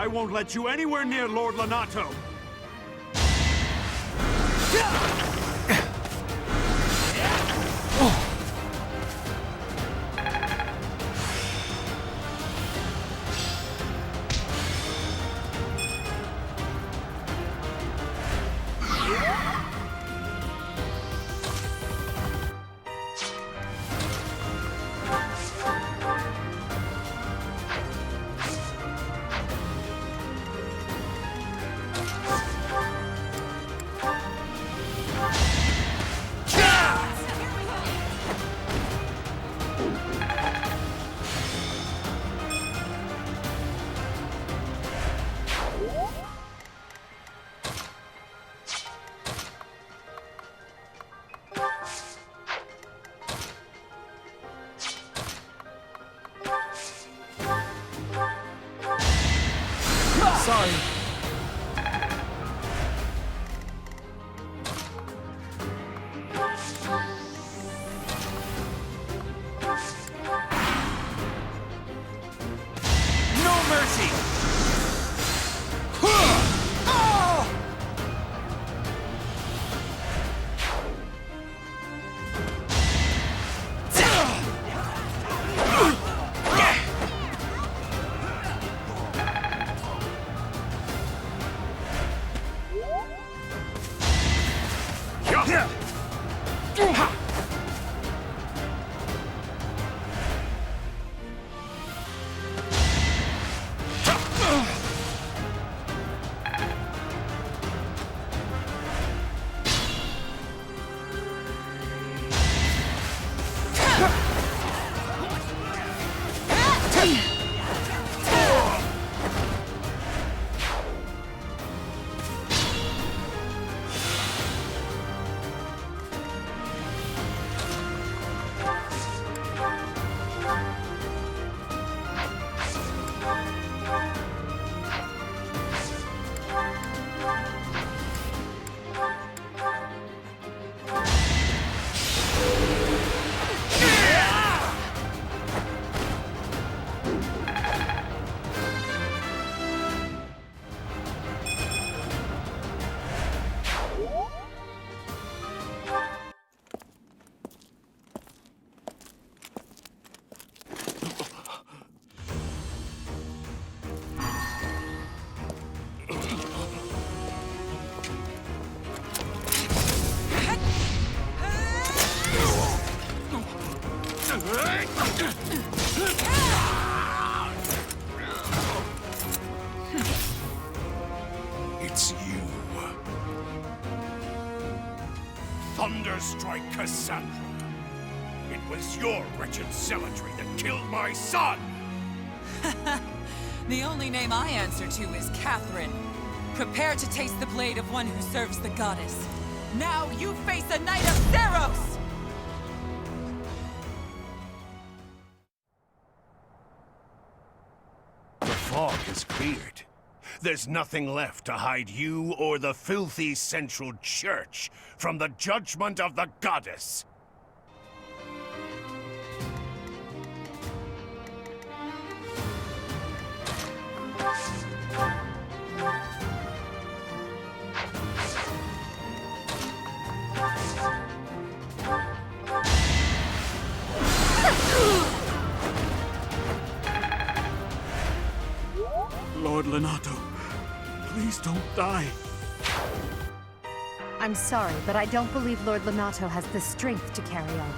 I won't let you anywhere near Lord Lonato! Sorry. No mercy! Thunderstrike Cassandra. It was your wretched zealotry that killed my son! The only name I answer to is Catherine. Prepare to taste the blade of one who serves the goddess. Now you face a Knight of Theros! The fog is cleared. There's nothing left to hide you or the filthy Central Church from the judgment of the goddess. Lord Lenato, please don't die. I'm sorry, but I don't believe Lord Lenato has the strength to carry on.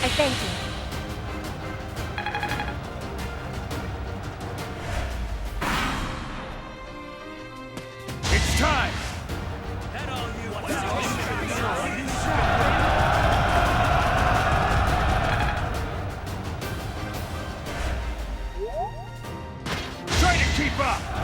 I thank you. It's time! Try to keep up!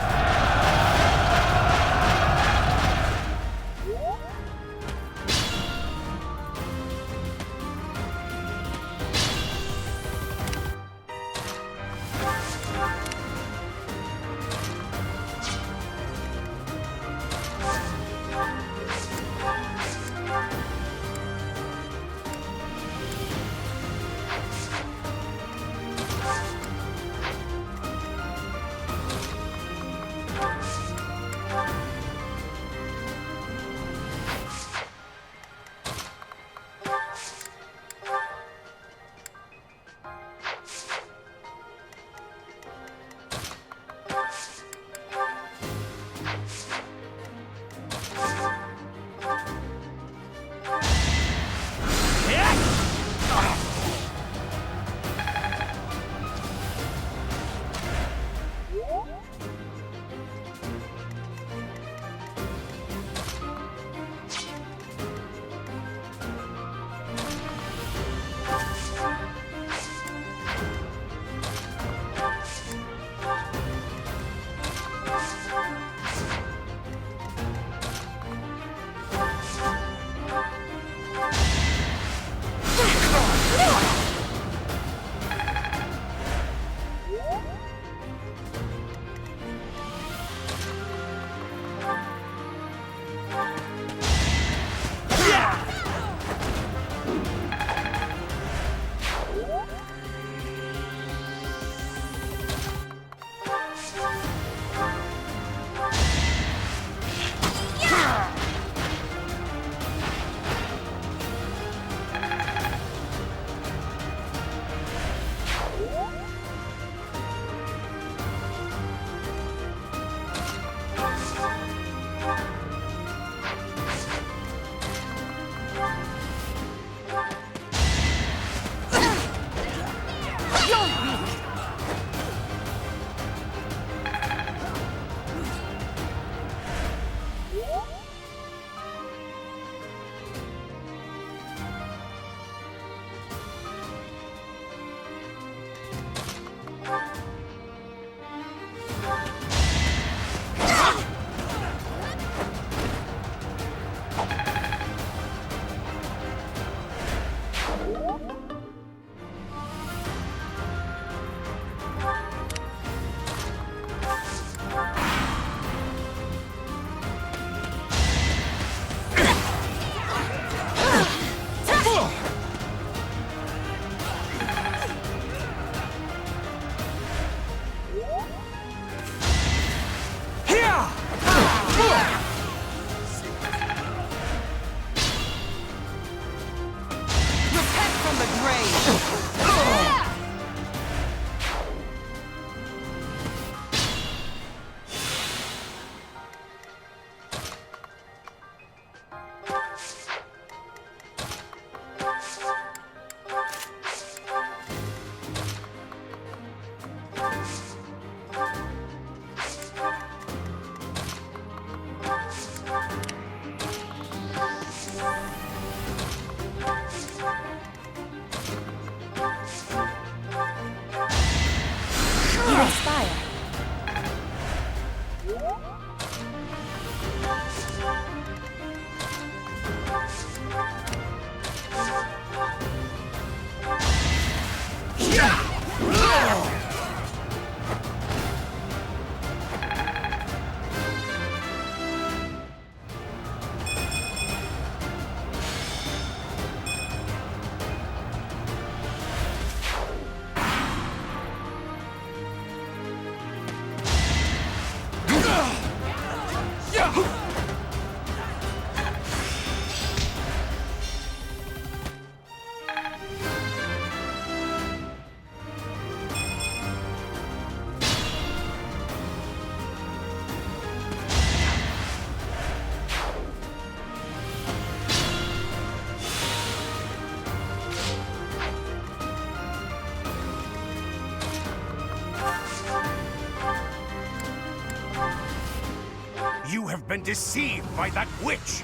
been deceived by that witch.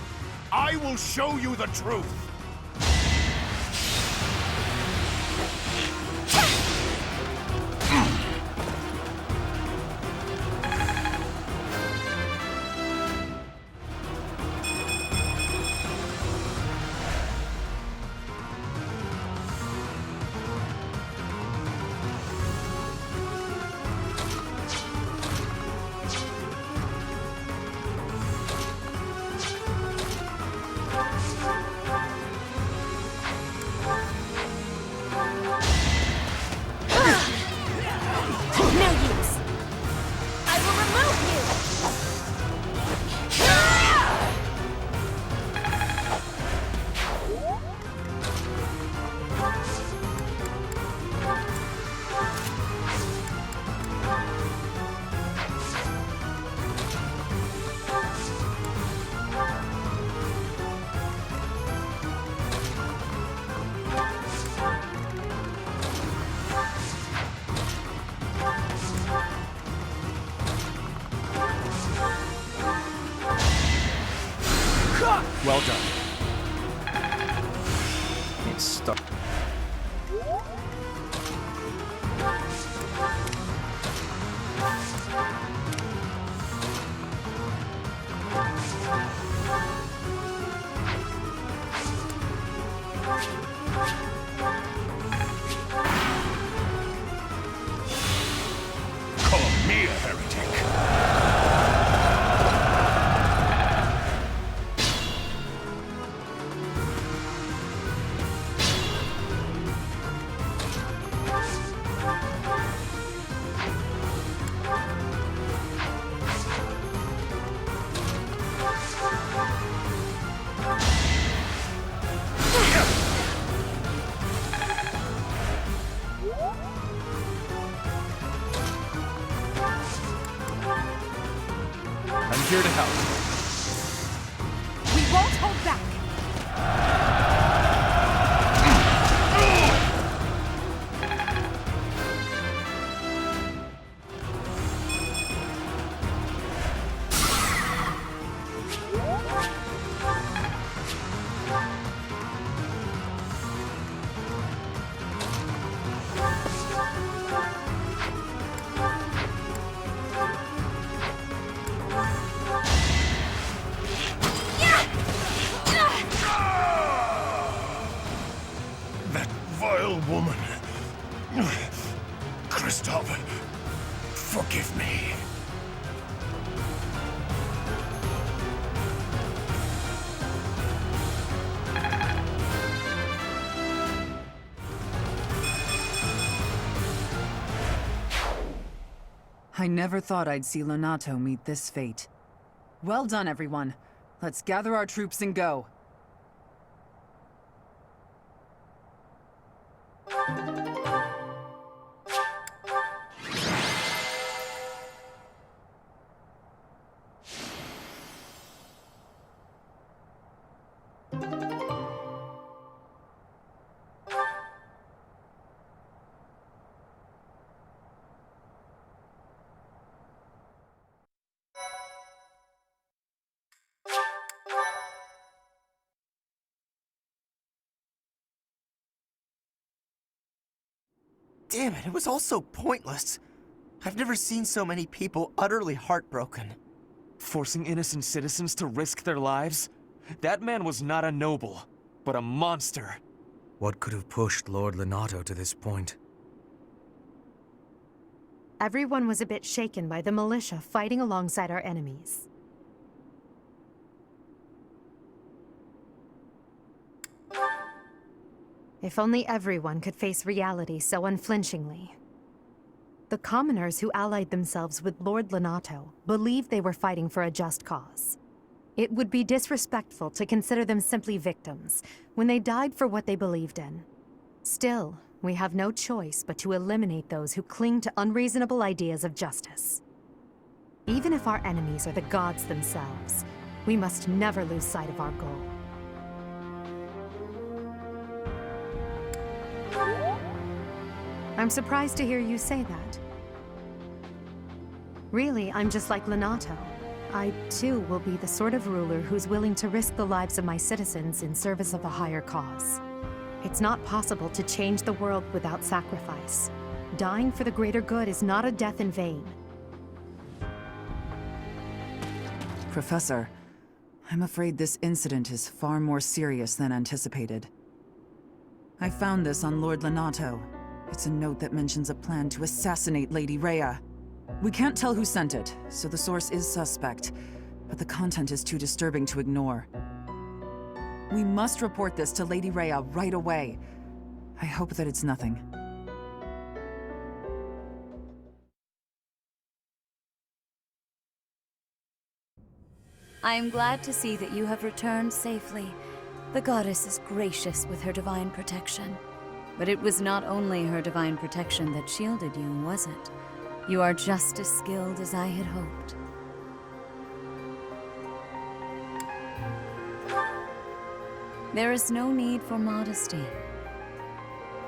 I will show you the truth. Well done. It's stuck. Call me a heretic. I'm here to help. We won't hold back! That vile woman. Kristoff, forgive me. I never thought I'd see Lonato meet this fate. Well done, everyone. Let's gather our troops and go. Damn it, it was all so pointless. I've never seen so many people utterly heartbroken. Forcing innocent citizens to risk their lives? That man was not a noble, but a monster. What could have pushed Lord Lonato to this point? Everyone was a bit shaken by the militia fighting alongside our enemies. If only everyone could face reality so unflinchingly. The commoners who allied themselves with Lord Lonato believed they were fighting for a just cause. It would be disrespectful to consider them simply victims when they died for what they believed in. Still, we have no choice but to eliminate those who cling to unreasonable ideas of justice. Even if our enemies are the gods themselves, we must never lose sight of our goal. I'm surprised to hear you say that. Really, I'm just like Lonato. I, too, will be the sort of ruler who's willing to risk the lives of my citizens in service of a higher cause. It's not possible to change the world without sacrifice. Dying for the greater good is not a death in vain. Professor, I'm afraid this incident is far more serious than anticipated. I found this on Lord Lonato. It's a note that mentions a plan to assassinate Lady Rhea. We can't tell who sent it, so the source is suspect, but the content is too disturbing to ignore. We must report this to Lady Rhea right away. I hope that it's nothing. I am glad to see that you have returned safely. The goddess is gracious with her divine protection. But it was not only her divine protection that shielded you, was it? You are just as skilled as I had hoped. There is no need for modesty.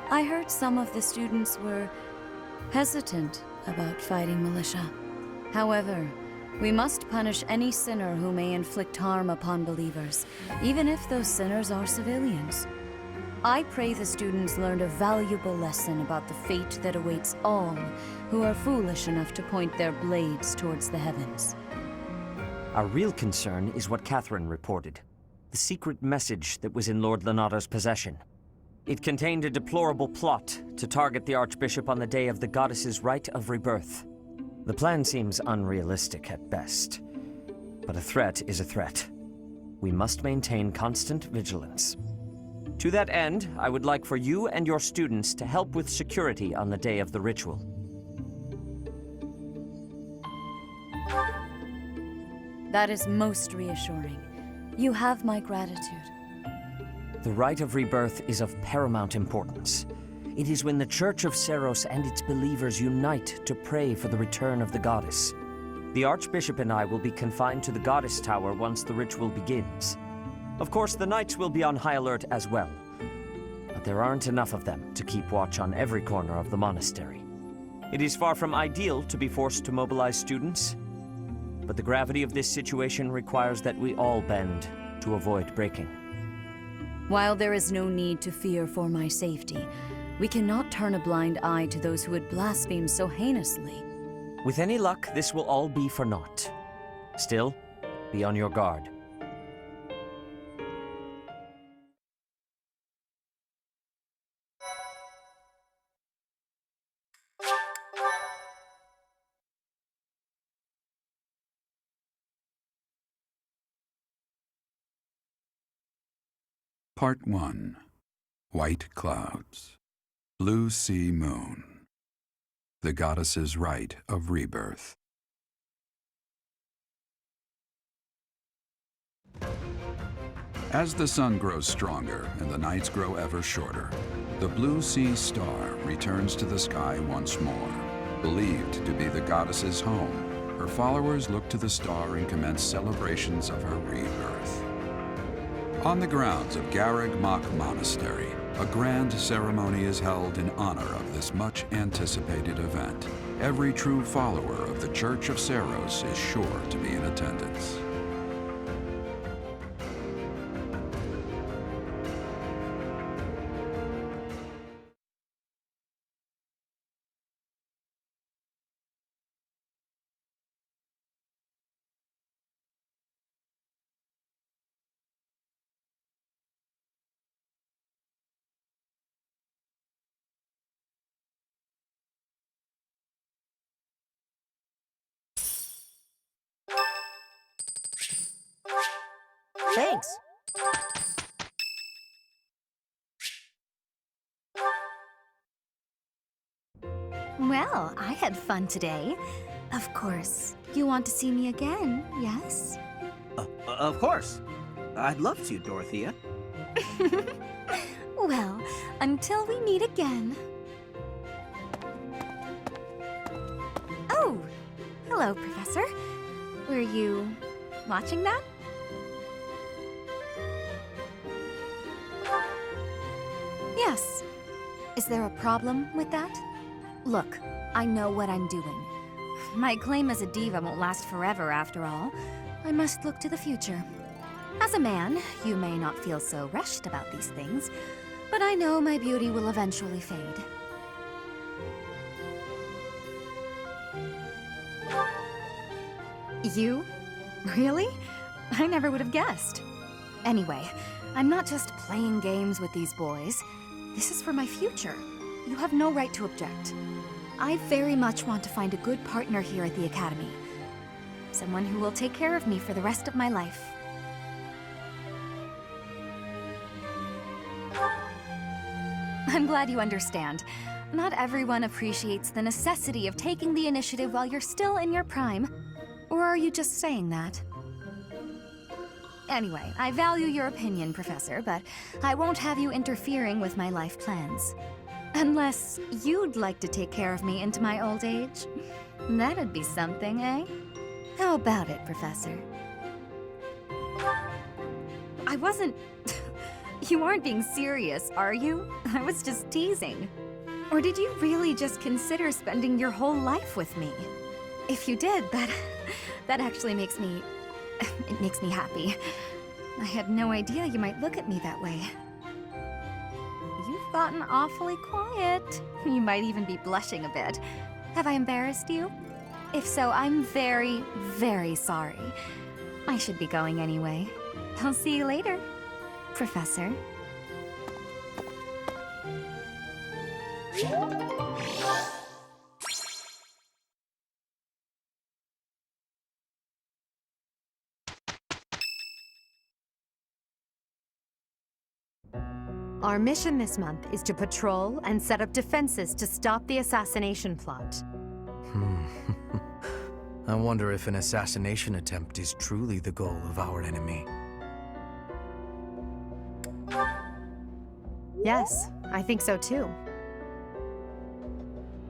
I heard some of the students were hesitant about fighting militia. However, we must punish any sinner who may inflict harm upon believers, even if those sinners are civilians. I pray the students learned a valuable lesson about the fate that awaits all who are foolish enough to point their blades towards the heavens. Our real concern is what Catherine reported. The secret message that was in Lord Lonato's possession. It contained a deplorable plot to target the Archbishop on the day of the goddess's rite of rebirth. The plan seems unrealistic at best, but a threat is a threat. We must maintain constant vigilance. To that end, I would like for you and your students to help with security on the day of the ritual. That is most reassuring. You have my gratitude. The rite of rebirth is of paramount importance. It is when the Church of Seros and its believers unite to pray for the return of the goddess. The Archbishop and I will be confined to the Goddess Tower once the ritual begins. Of course, the knights will be on high alert as well, but there aren't enough of them to keep watch on every corner of the monastery. It is far from ideal to be forced to mobilize students, but the gravity of this situation requires that we all bend to avoid breaking. While there is no need to fear for my safety, we cannot turn a blind eye to those who would blaspheme so heinously. With any luck, this will all be for naught. Still, be on your guard. Part 1. White Clouds. Blue Sea Moon. The Goddess's Rite of Rebirth. As the sun grows stronger and the nights grow ever shorter, the Blue Sea Star returns to the sky once more. Believed to be the goddess's home, her followers look to the star and commence celebrations of her rebirth. On the grounds of Garreg Mach Monastery, a grand ceremony is held in honor of this much-anticipated event. Every true follower of the Church of Seros is sure to be in attendance. Thanks. Well, I had fun today. Of course. You want to see me again, yes? Of course. I'd love to, Dorothea. Well, until we meet again. Oh! Hello, Professor. Were you watching that? Yes. Is there a problem with that? Look, I know what I'm doing. My claim as a diva won't last forever, after all. I must look to the future. As a man, you may not feel so rushed about these things, but I know my beauty will eventually fade. You? Really? I never would have guessed. Anyway, I'm not just playing games with these boys. This is for my future. You have no right to object. I very much want to find a good partner here at the Academy. Someone who will take care of me for the rest of my life. I'm glad you understand. Not everyone appreciates the necessity of taking the initiative while you're still in your prime. Or are you just saying that? Anyway, I value your opinion, Professor, but I won't have you interfering with my life plans. Unless you'd like to take care of me into my old age. That'd be something, eh? How about it, Professor? I wasn't... You aren't being serious, are you? I was just teasing. Or did you really just consider spending your whole life with me? If you did, that actually makes me... It makes me happy. I had no idea you might look at me that way. You've gotten awfully quiet. You might even be blushing a bit. Have I embarrassed you? If so, I'm very, very sorry. I should be going anyway. I'll see you later, Professor. Our mission this month is to patrol and set up defenses to stop the assassination plot. I wonder if an assassination attempt is truly the goal of our enemy. Yes, I think so too.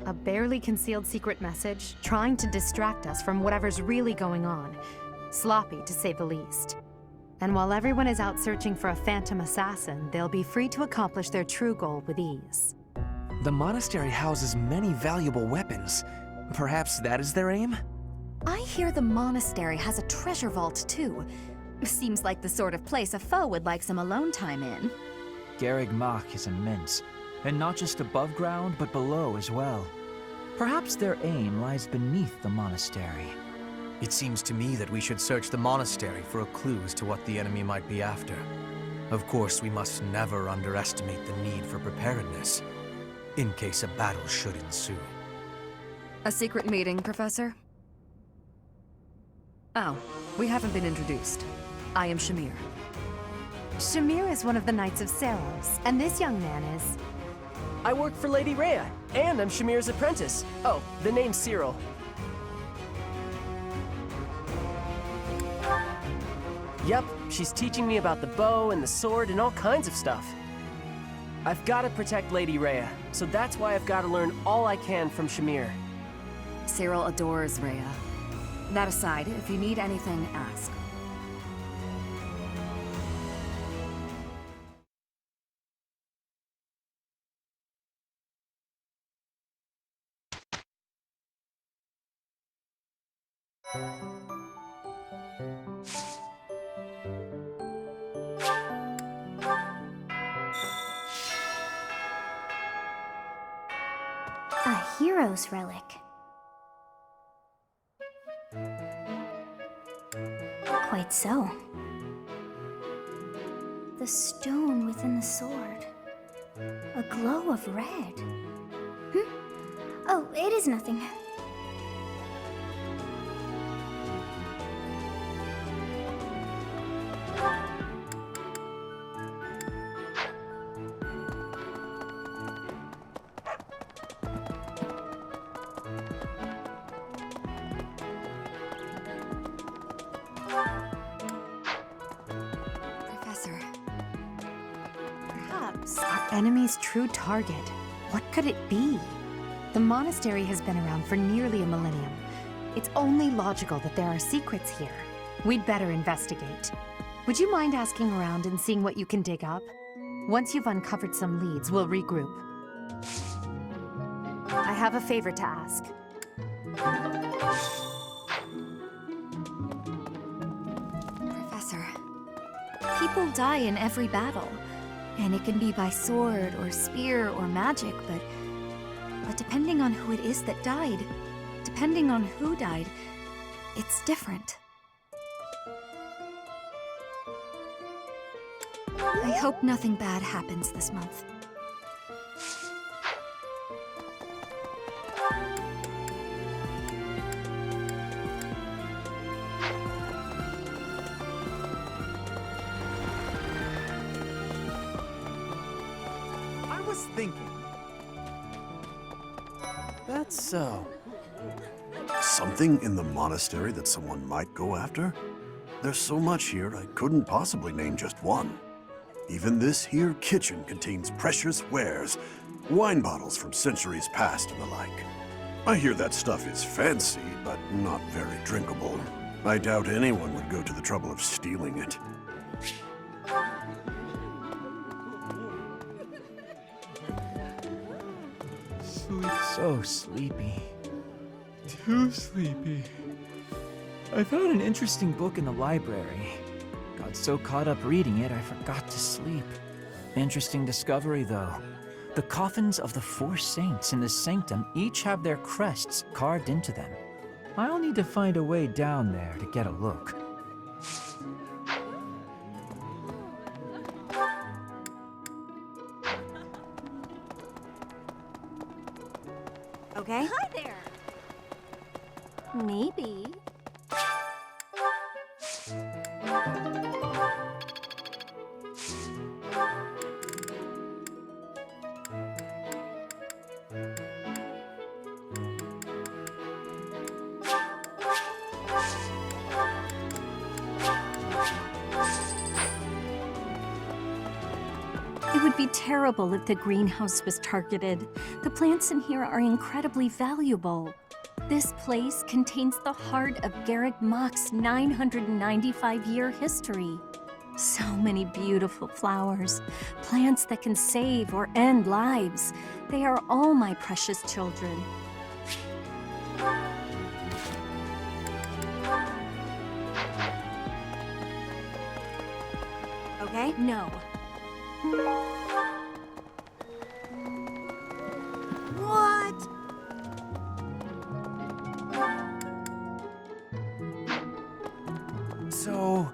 A barely concealed secret message trying to distract us from whatever's really going on. Sloppy, to say the least. And while everyone is out searching for a phantom assassin, they'll be free to accomplish their true goal with ease. The monastery houses many valuable weapons. Perhaps that is their aim? I hear the monastery has a treasure vault, too. Seems like the sort of place a foe would like some alone time in. Garreg Mach is immense, and not just above ground, but below as well. Perhaps their aim lies beneath the monastery. It seems to me that we should search the monastery for a clue as to what the enemy might be after. Of course, we must never underestimate the need for preparedness, in case a battle should ensue. A secret meeting, Professor? Oh, we haven't been introduced. I am Shamir. Shamir is one of the Knights of Saros, and this young man is... I work for Lady Rhea, and I'm Shamir's apprentice. Oh, the name's Cyril. Yep, she's teaching me about the bow and the sword and all kinds of stuff. I've got to protect Lady Rhea, so that's why I've got to learn all I can from Shamir. Cyril adores Rhea. That aside, if you need anything, ask. A hero's relic. Quite so. The stone within the sword. A glow of red. Oh, it is nothing. Our enemy's true target. What could it be? The monastery has been around for nearly a millennium. It's only logical that there are secrets here. We'd better investigate. Would you mind asking around and seeing what you can dig up? Once you've uncovered some leads, we'll regroup. I have a favor to ask. Professor, people die in every battle. And it can be by sword or spear or magic, but depending on who it is that died, depending on who died, it's different. I hope nothing bad happens this month. I was thinking. That's so. Something in the monastery that someone might go after? There's so much here, I couldn't possibly name just one. Even this here kitchen contains precious wares, wine bottles from centuries past and the like. I hear that stuff is fancy, but not very drinkable. I doubt anyone would go to the trouble of stealing it. So sleepy. Too sleepy. I found an interesting book in the library. Got so caught up reading it, I forgot to sleep. Interesting discovery, though. The coffins of the 4 saints in the sanctum each have their crests carved into them. I'll need to find a way down there to get a look. Okay? Hi there. Maybe. It would be terrible if the greenhouse was targeted. The plants in here are incredibly valuable. This place contains the heart of Garrick Mock's 995-year history. So many beautiful flowers, plants that can save or end lives. They are all my precious children. Okay? No. What? So...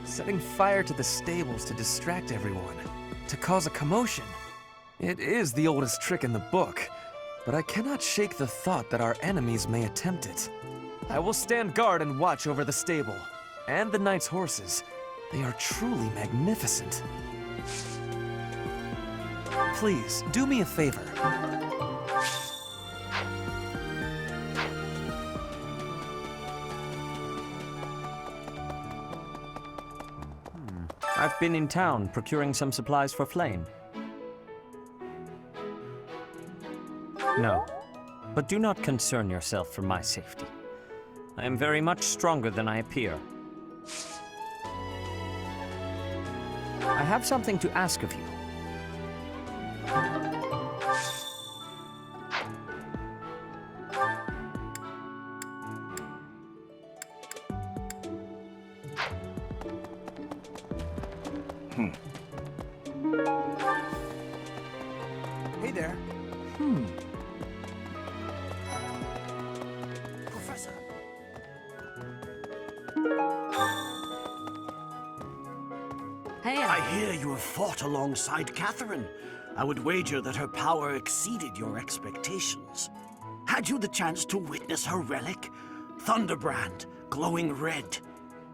Setting fire to the stables to distract everyone, to cause a commotion. It is the oldest trick in the book, but I cannot shake the thought that our enemies may attempt it. I will stand guard and watch over the stable, and the knight's horses. They are truly magnificent. Please, do me a favor. I've been in town procuring some supplies for Flame. No, but do not concern yourself for my safety. I am very much stronger than I appear. I have something to ask of you. Hey there. Professor. Hey, I hear you have fought alongside Catherine. I would wager that her power exceeded your expectations. Had you the chance to witness her relic? Thunderbrand, glowing red.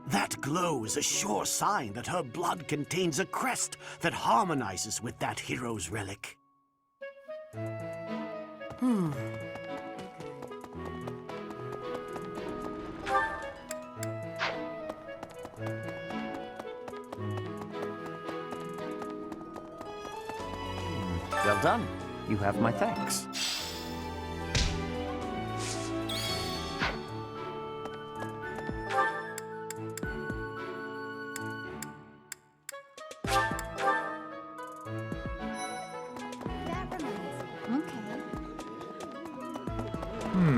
That glow is a sure sign that her blood contains a crest that harmonizes with that hero's relic. Well done. You have my thanks. Did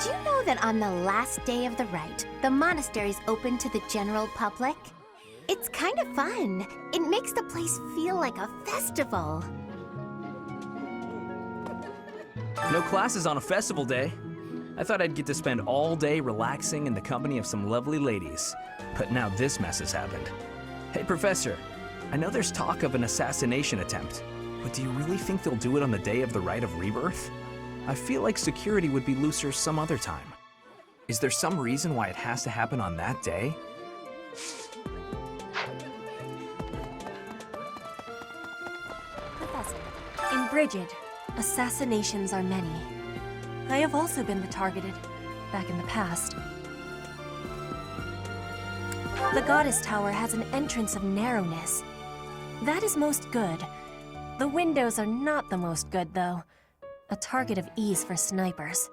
you know that on the last day of the rite, the monastery's open to the general public? It's kind of fun. It makes the place feel like a festival. No classes on a festival day. I thought I'd get to spend all day relaxing in the company of some lovely ladies. But now this mess has happened. Hey, Professor, I know there's talk of an assassination attempt, but do you really think they'll do it on the day of the Rite of Rebirth? I feel like security would be looser some other time. Is there some reason why it has to happen on that day? Professor, in Brigid, assassinations are many. I have also been the targeted, back in the past. The Goddess Tower has an entrance of narrowness. That is most good. The windows are not the most good, though. A target of ease for snipers.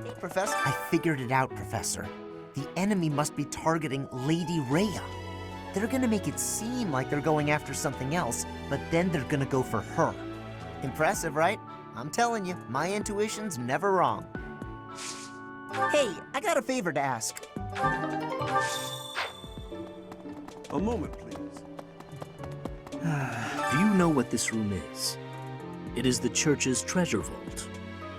Hey, Professor. I figured it out, Professor. The enemy must be targeting Lady Rhea. They're gonna make it seem like they're going after something else, but then they're gonna go for her. Impressive, right? I'm telling you, my intuition's never wrong. Hey, I got a favor to ask. A moment, please. Do you know what this room is? It is the church's treasure vault.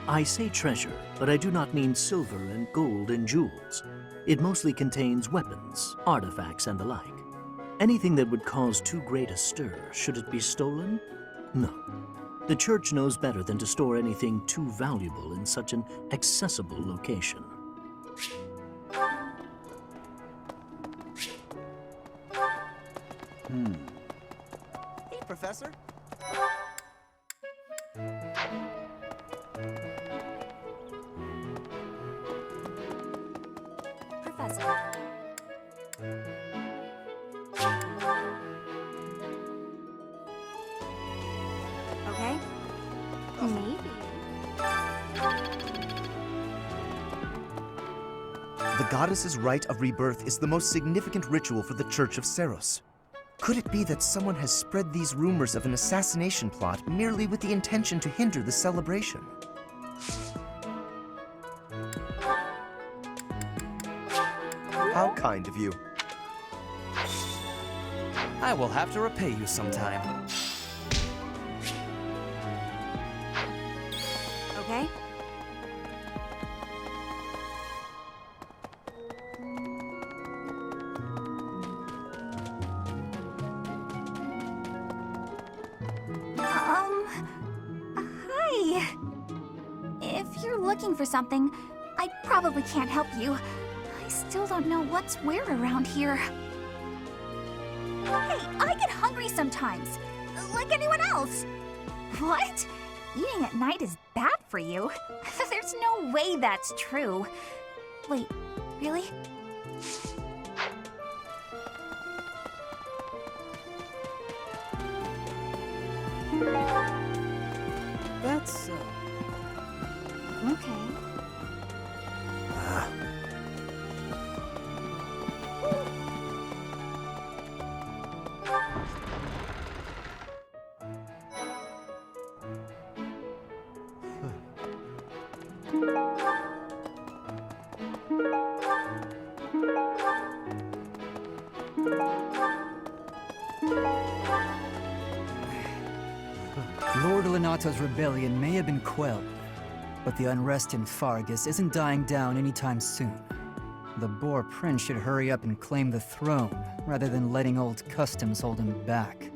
I say treasure, but I do not mean silver and gold and jewels. It mostly contains weapons, artifacts, and the like. Anything that would cause too great a stir, should it be stolen? No. The church knows better than to store anything too valuable in such an accessible location. Hey, Professor. Professor. Okay? Maybe. The goddess's rite of rebirth is the most significant ritual for the Church of Seros. Could it be that someone has spread these rumors of an assassination plot merely with the intention to hinder the celebration? How kind of you. I will have to repay you sometime. Okay? Hi. If you're looking for something, I probably can't help you. I still don't know what's where around here. Hey, I get hungry sometimes, like anyone else. What? Eating at night is bad for you? There's no way that's true. Wait, really? That's, Okay. Lord Lenato's rebellion may have been quelled, but the unrest in Fargus isn't dying down anytime soon. The Boar Prince should hurry up and claim the throne, rather than letting old customs hold him back.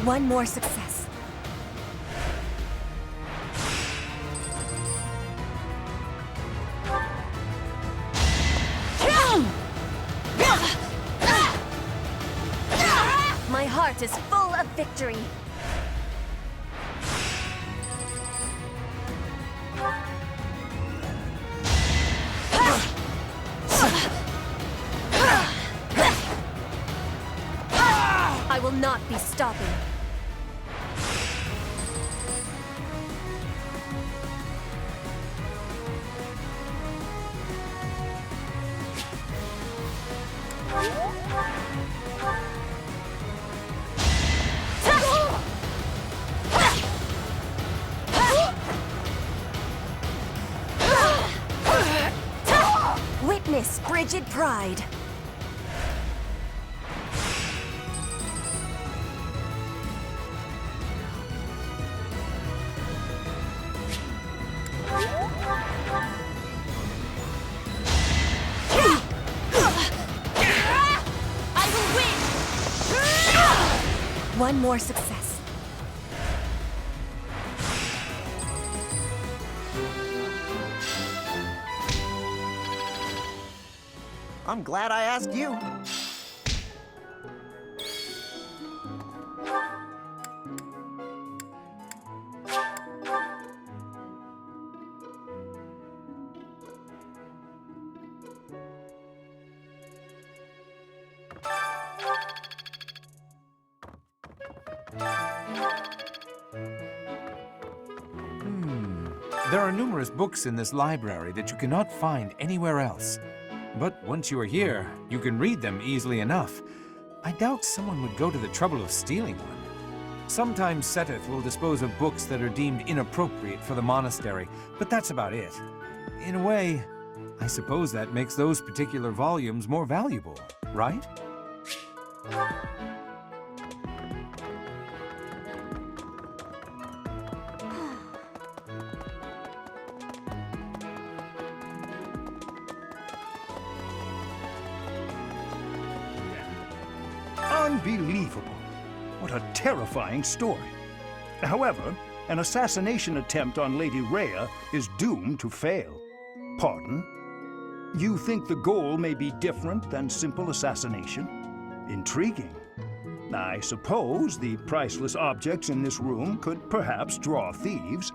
One more success. heart is full of victory. I will not be stopping. Witness Brigid Pride. I will win! One more success. I'm glad I asked you. There are numerous books in this library that you cannot find anywhere else. But once you are here, you can read them easily enough. I doubt someone would go to the trouble of stealing one. Sometimes Seteth will dispose of books that are deemed inappropriate for the monastery, but that's about it. In a way, I suppose that makes those particular volumes more valuable, right? Unbelievable. What a terrifying story. However, an assassination attempt on Lady Rhea is doomed to fail. Pardon? You think the goal may be different than simple assassination? Intriguing. I suppose the priceless objects in this room could perhaps draw thieves.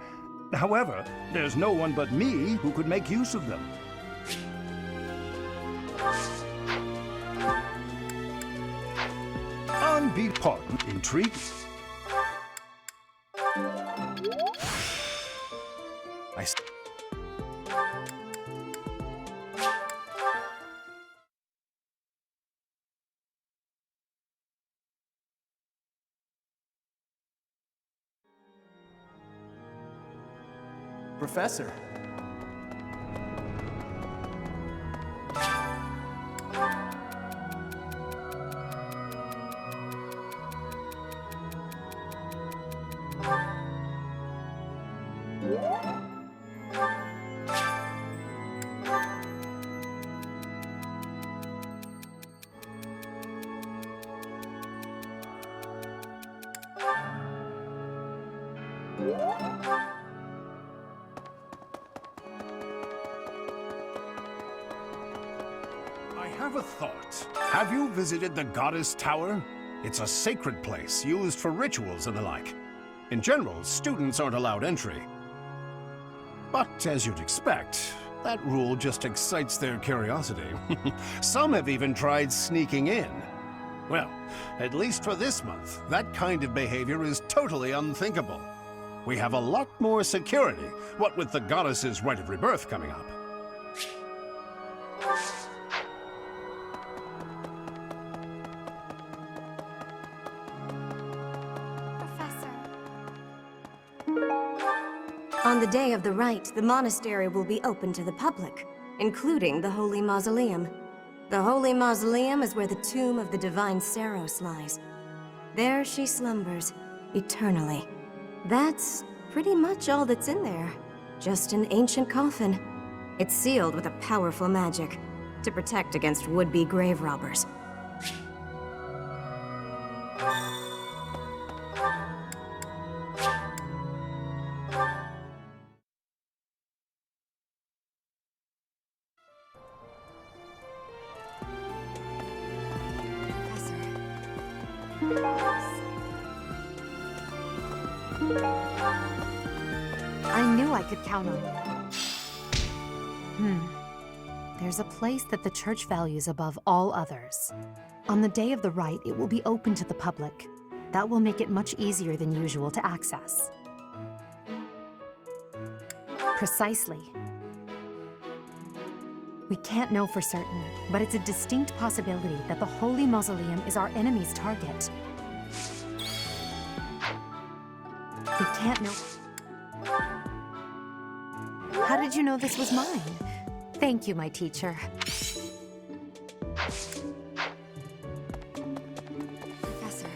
However, there's no one but me who could make use of them. Pardon, intriguing. Professor. I have a thought. Have you visited the Goddess Tower? It's a sacred place used for rituals and the like. In general, students aren't allowed entry. But as you'd expect, that rule just excites their curiosity. Some have even tried sneaking in. Well, at least for this month, that kind of behavior is totally unthinkable. We have a lot more security, what with the goddess's rite of rebirth coming up. On the day of the rite, the monastery will be open to the public, including the Holy Mausoleum. The Holy Mausoleum is where the tomb of the divine Saros lies. There she slumbers, eternally. That's pretty much all that's in there. Just an ancient coffin. It's sealed with a powerful magic to protect against would-be grave robbers. Professor. I knew I could count on you. There's a place that the church values above all others. On the day of the rite, it will be open to the public. That will make it much easier than usual to access. Precisely. We can't know for certain, but it's a distinct possibility that the Holy Mausoleum is our enemy's target. We can't know. How did you know this was mine? Thank you, my teacher. Professor.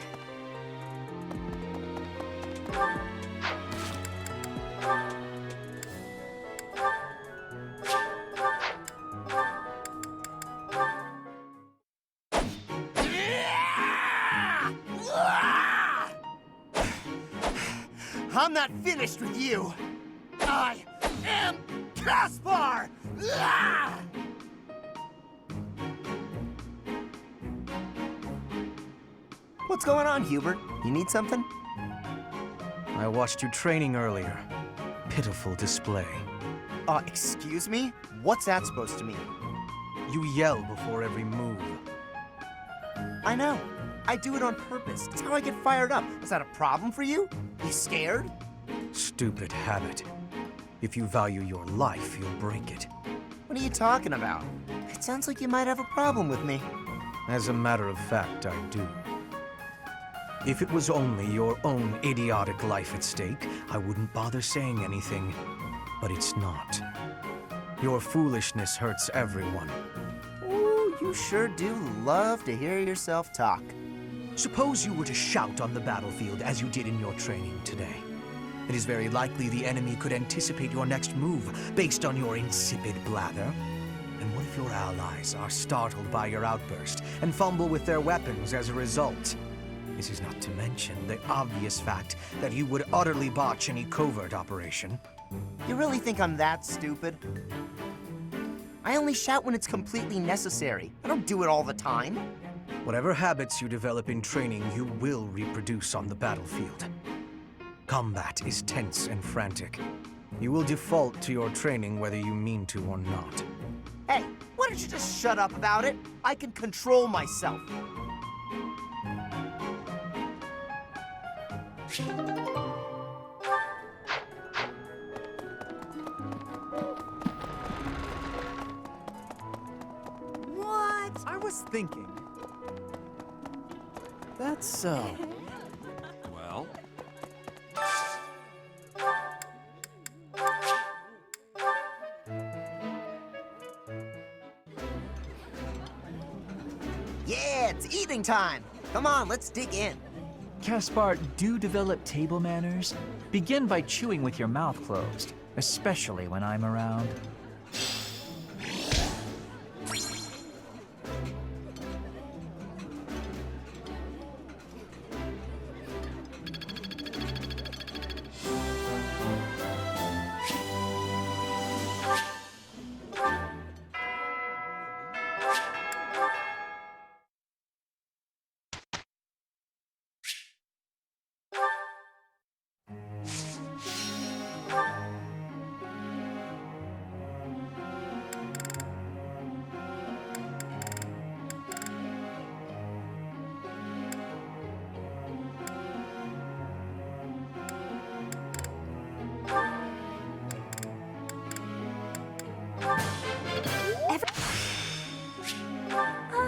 I'm not finished with you. I am Caspar! Ah! What's going on, Hubert? You need something? I watched you training earlier. Pitiful display. Excuse me? What's that supposed to mean? You yell before every move. I know. I do it on purpose. It's how I get fired up. Is that a problem for you? You scared? Stupid habit. If you value your life, you'll break it. What are you talking about? It sounds like you might have a problem with me. As a matter of fact, I do. If it was only your own idiotic life at stake, I wouldn't bother saying anything. But it's not. Your foolishness hurts everyone. Ooh, you sure do love to hear yourself talk. Suppose you were to shout on the battlefield as you did in your training today. It is very likely the enemy could anticipate your next move based on your insipid blather. And what if your allies are startled by your outburst and fumble with their weapons as a result? This is not to mention the obvious fact that you would utterly botch any covert operation. You really think I'm that stupid? I only shout when it's completely necessary. I don't do it all the time. Whatever habits you develop in training, you will reproduce on the battlefield. Combat is tense and frantic. You will default to your training whether you mean to or not. Hey, why don't you just shut up about it? I can control myself. What? I was thinking. That's so. Well? Yeah, it's eating time. Come on, let's dig in. Caspar, do develop table manners. Begin by chewing with your mouth closed, especially when I'm around.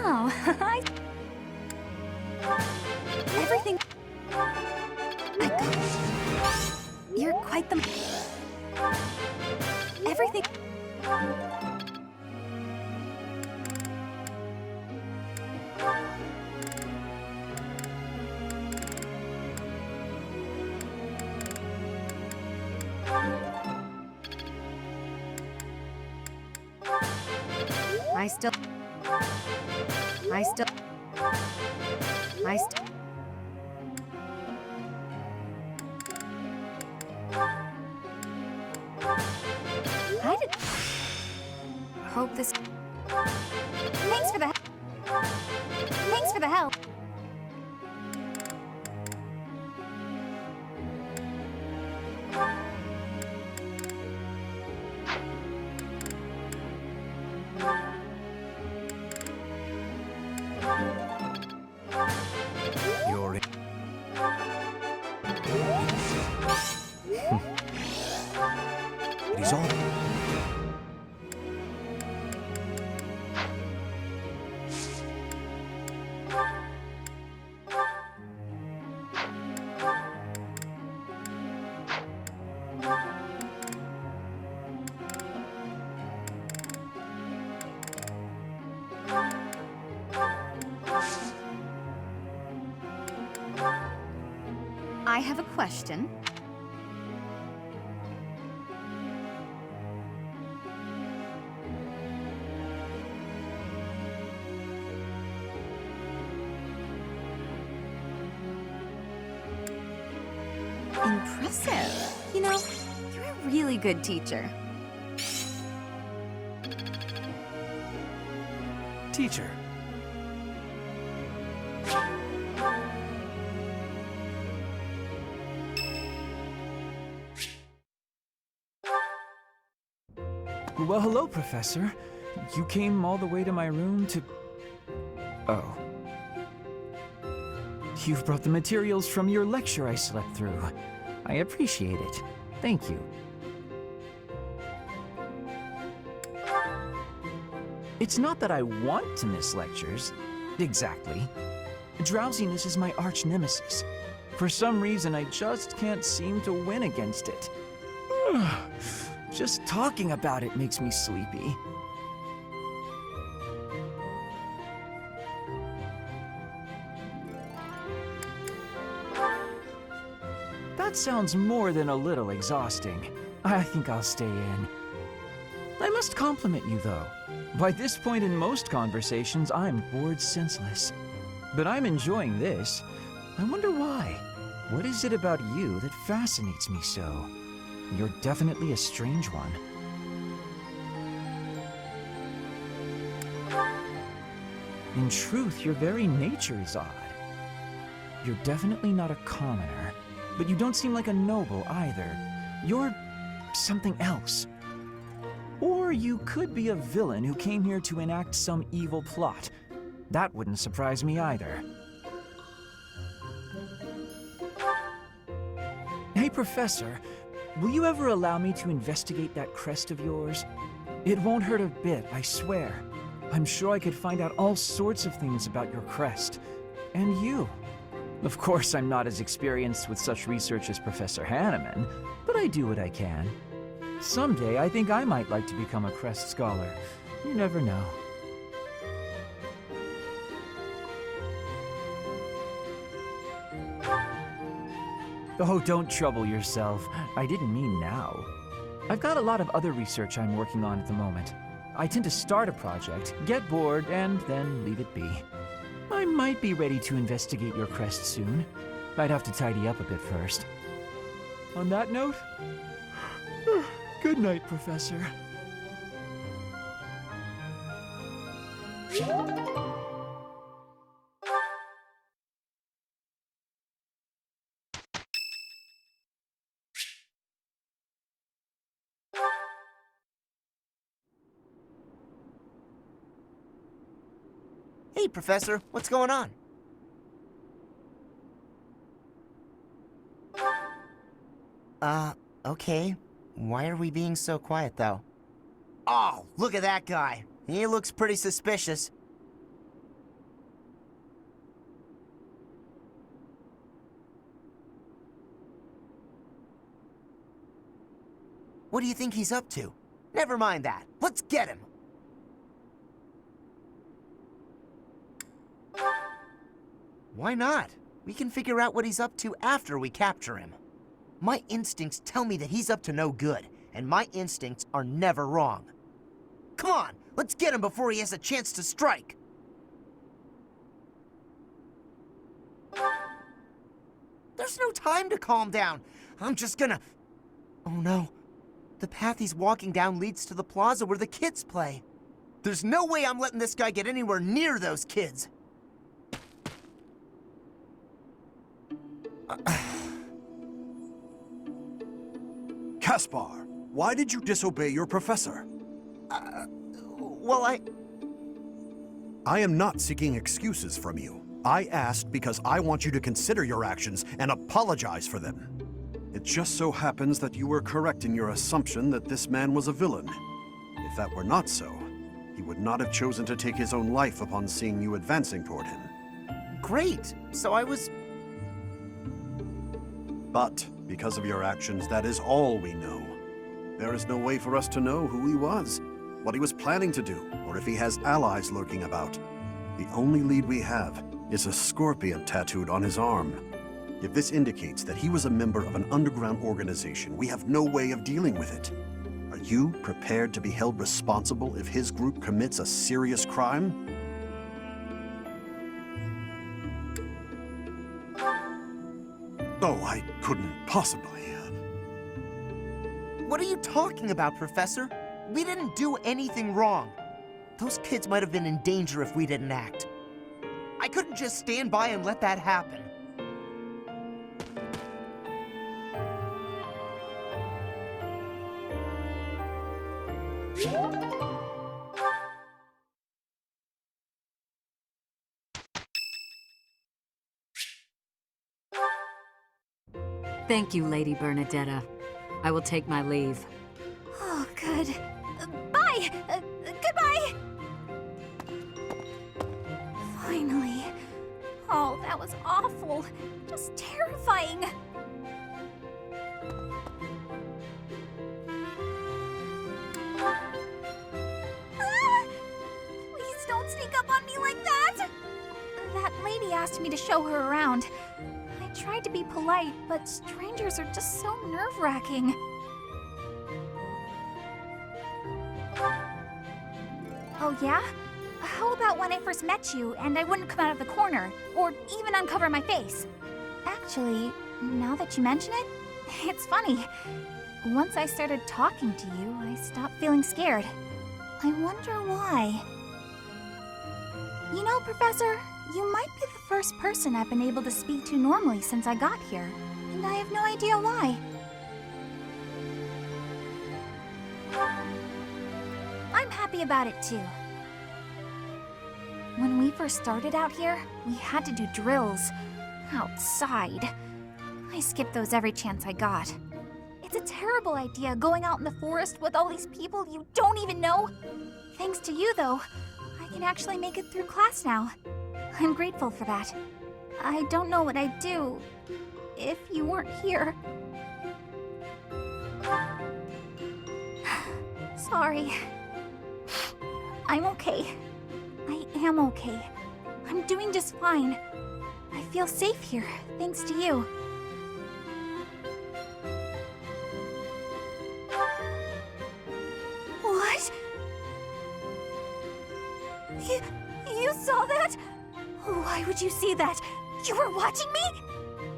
Oh, everything. You're quite the. Everything. I still. I did. Hope this. Thanks for the. Thanks for the help. You're in. He's on. I have a question. Impressive. You know, you're a really good teacher. Teacher. Well, hello, Professor. You came all the way to my room to... Oh. You've brought the materials from your lecture I slept through. I appreciate it. Thank you. It's not that I want to miss lectures. Exactly. Drowsiness is my arch nemesis. For some reason, I just can't seem to win against it. Just talking about it makes me sleepy. That sounds more than a little exhausting. I think I'll stay in. I must compliment you, though. By this point in most conversations, I'm bored senseless. But I'm enjoying this. I wonder why. What is it about you that fascinates me so? You're definitely a strange one. In truth, your very nature is odd. You're definitely not a commoner, but you don't seem like a noble either. You're something else. Or you could be a villain who came here to enact some evil plot. That wouldn't surprise me either. Hey, Professor. Will you ever allow me to investigate that crest of yours? It won't hurt a bit, I swear. I'm sure I could find out all sorts of things about your crest. And you. Of course, I'm not as experienced with such research as Professor Hanneman, but I do what I can. Someday, I think I might like to become a crest scholar. You never know. Oh, don't trouble yourself. I didn't mean now. I've got a lot of other research I'm working on at the moment. I tend to start a project, get bored, and then leave it be. I might be ready to investigate your crest soon. I'd have to tidy up a bit first. On that note, good night, Professor. Hey, Professor, what's going on? Okay. Why are we being so quiet, though? Oh, look at that guy. He looks pretty suspicious. What do you think he's up to? Never mind that. Let's get him. Why not? We can figure out what he's up to after we capture him. My instincts tell me that he's up to no good, and my instincts are never wrong. Come on, let's get him before he has a chance to strike. There's no time to calm down. I'm just gonna... Oh no. The path he's walking down leads to the plaza where the kids play. There's no way I'm letting this guy get anywhere near those kids. Caspar, why did you disobey your professor? Well, I am not seeking excuses from you. I asked because I want you to consider your actions and apologize for them. It just so happens that you were correct in your assumption that this man was a villain. If that were not so, he would not have chosen to take his own life upon seeing you advancing toward him. Great! So I was... But, because of your actions, that is all we know. There is no way for us to know who he was, what he was planning to do, or if he has allies lurking about. The only lead we have is a scorpion tattooed on his arm. If this indicates that he was a member of an underground organization, we have no way of dealing with it. Are you prepared to be held responsible if his group commits a serious crime? Oh, I couldn't possibly. What are you talking about, Professor? We didn't do anything wrong. Those kids might have been in danger if we didn't act. I couldn't just stand by and let that happen. Thank you, Lady Bernadetta. I will take my leave. Oh, good. Bye! Goodbye! Finally. Oh, that was awful. Just terrifying. Ah! Please don't sneak up on me like that! That lady asked me to show her around. I tried to be polite, but strangers are just so nerve-wracking. Oh yeah? How about when I first met you and I wouldn't come out of the corner, or even uncover my face? Actually, now that you mention it, it's funny. Once I started talking to you, I stopped feeling scared. I wonder why. You know, Professor, you might be the first person I've been able to speak to normally since I got here, and I have no idea why. I'm happy about it too. When we first started out here, we had to do drills outside. I skipped those every chance I got. It's a terrible idea going out in the forest with all these people you don't even know. Thanks to you, though, I can actually make it through class now. I'm grateful for that. I don't know what I'd do if you weren't here. Sorry. I'm okay. I am okay. I'm doing just fine. I feel safe here, thanks to you. What? You saw that? Why would you see that? You were watching me?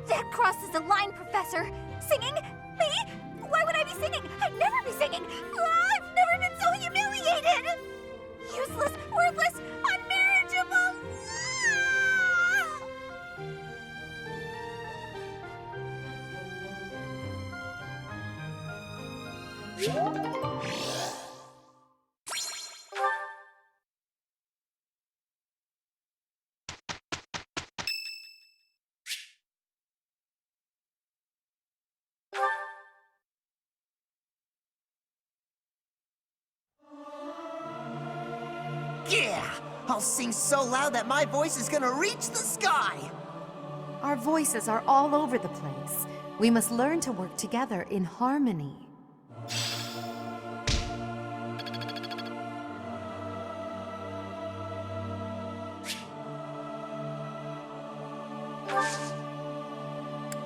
That crosses the line, Professor. Singing? Me? Why would I be singing? I'd never be singing. I've never been so humiliated. Useless, worthless, unmarriageable. Yeah! I'll sing so loud that my voice is gonna reach the sky! Our voices are all over the place. We must learn to work together in harmony.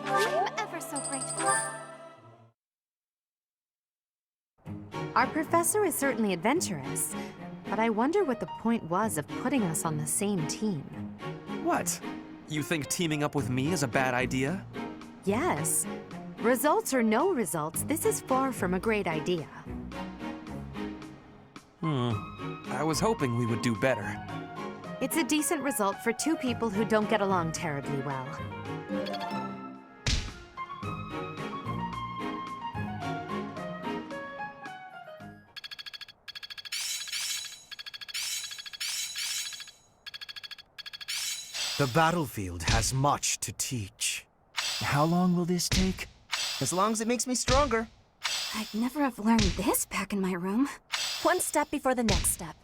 I'm ever so grateful. Our professor is certainly adventurous, but I wonder what the point was of putting us on the same team. What? You think teaming up with me is a bad idea? Yes. Results or no results, this is far from a great idea. I was hoping we would do better. It's a decent result for two people who don't get along terribly well. The battlefield has much to teach. How long will this take? As long as it makes me stronger. I'd never have learned this back in my room. One step before the next step.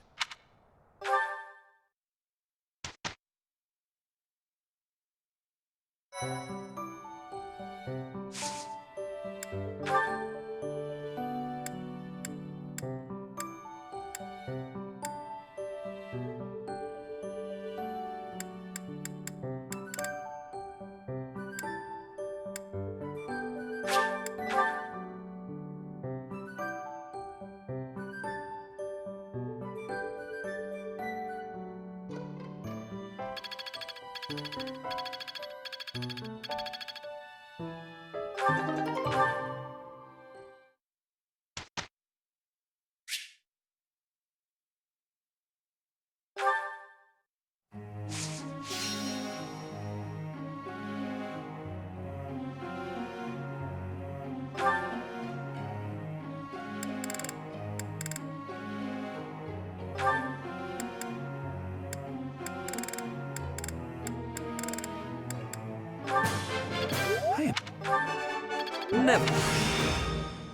Never.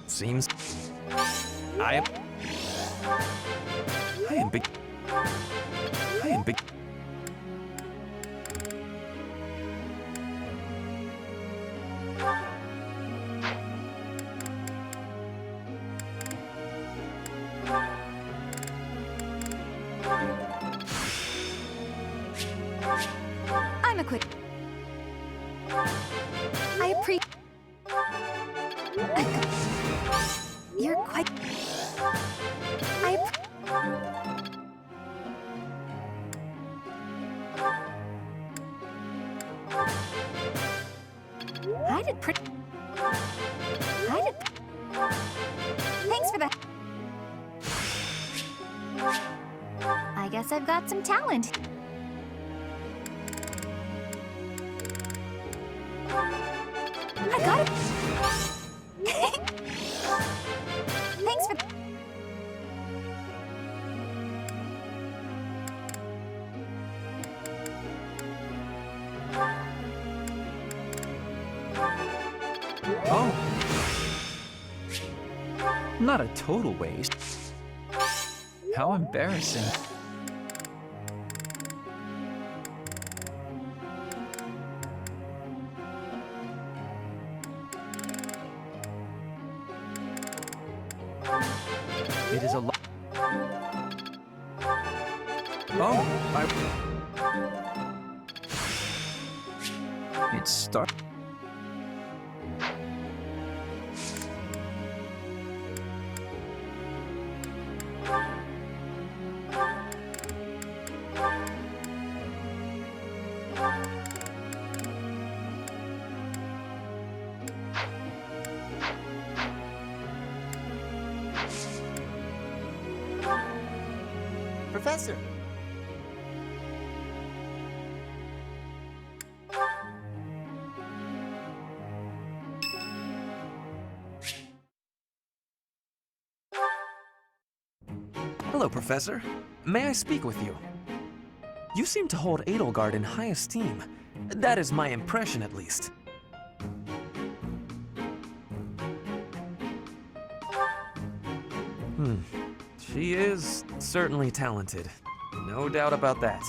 Seems I am big. I am big. I'm a quick. I appreciate. You're quite. I did pretty. Thanks for that. I guess I've got some talent. I got it. Thanks for. Oh. Not a total waste. How embarrassing. It is a lot. Oh, It's start. Professor! Hello, Professor. May I speak with you? You seem to hold Edelgard in high esteem. That is my impression, at least. She is certainly talented. No doubt about that.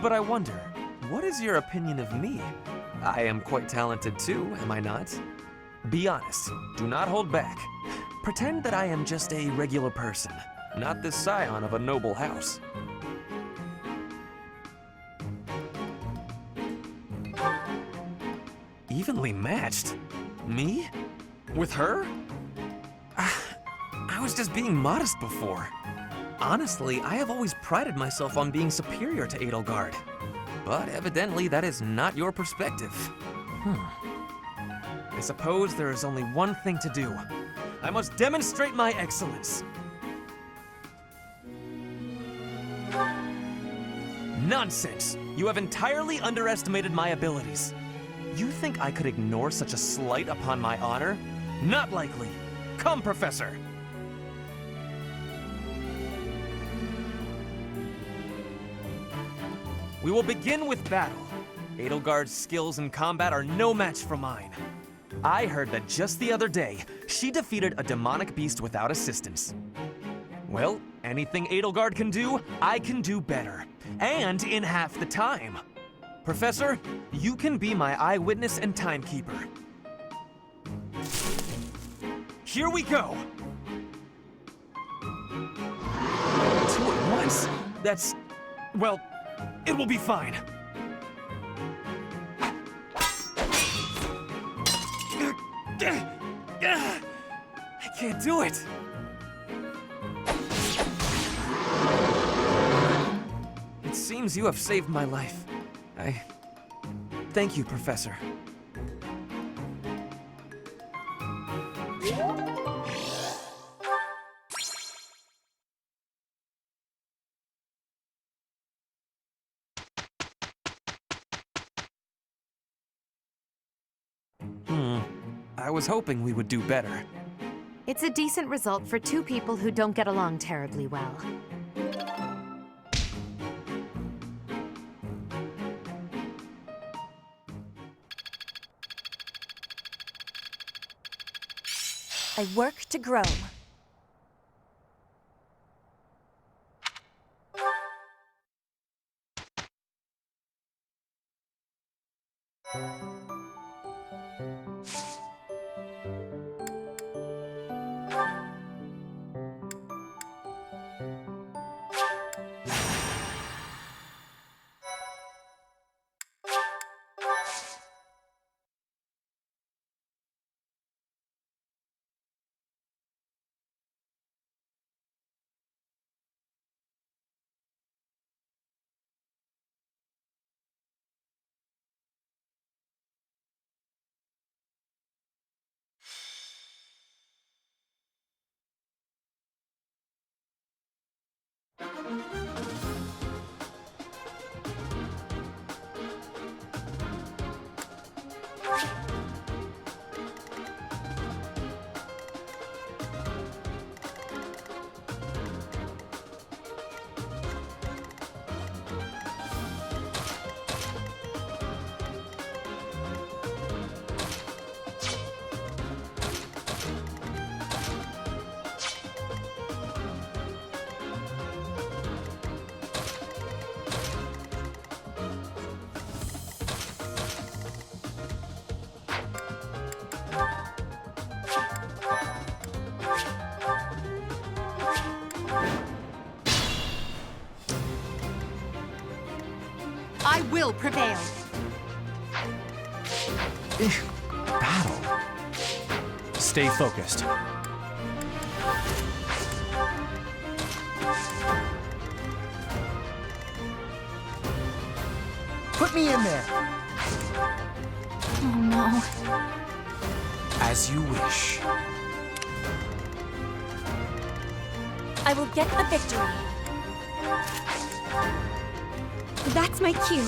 But I wonder, what is your opinion of me? I am quite talented too, am I not? Be honest. Do not hold back. Pretend that I am just a regular person, not the scion of a noble house. Evenly matched? Me? With her? I was just being modest before. Honestly, I have always prided myself on being superior to Edelgard. But evidently that is not your perspective. I suppose there is only one thing to do. I must demonstrate my excellence. Nonsense! You have entirely underestimated my abilities. You think I could ignore such a slight upon my honor? Not likely. Come, Professor! We will begin with battle. Edelgard's skills in combat are no match for mine. I heard that just the other day, she defeated a demonic beast without assistance. Well, anything Edelgard can do, I can do better. And in half the time. Professor, you can be my eyewitness and timekeeper. Here we go! 2 at once? That's... well, it will be fine. I can't do it! It seems you have saved my life. Thank you, Professor. I was hoping we would do better. It's a decent result for 2 people who don't get along terribly well. I work to grow. I will prevail. Battle. Stay focused. Put me in there. Oh no. As you wish. I will get the victory. That's my cue.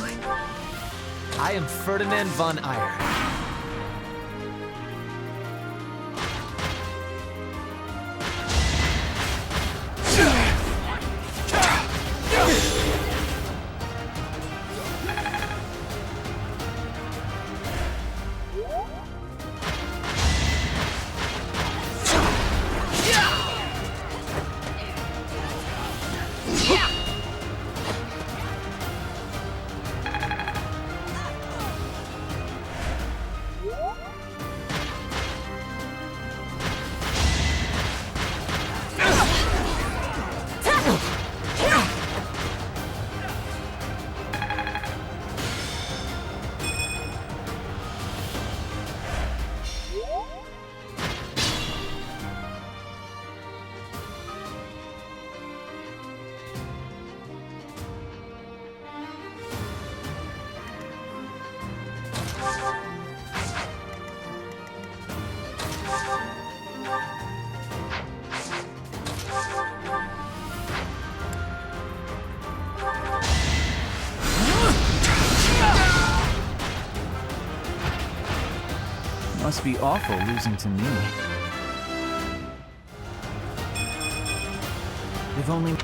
I am Ferdinand von Eyre. Must be awful losing to me. If only...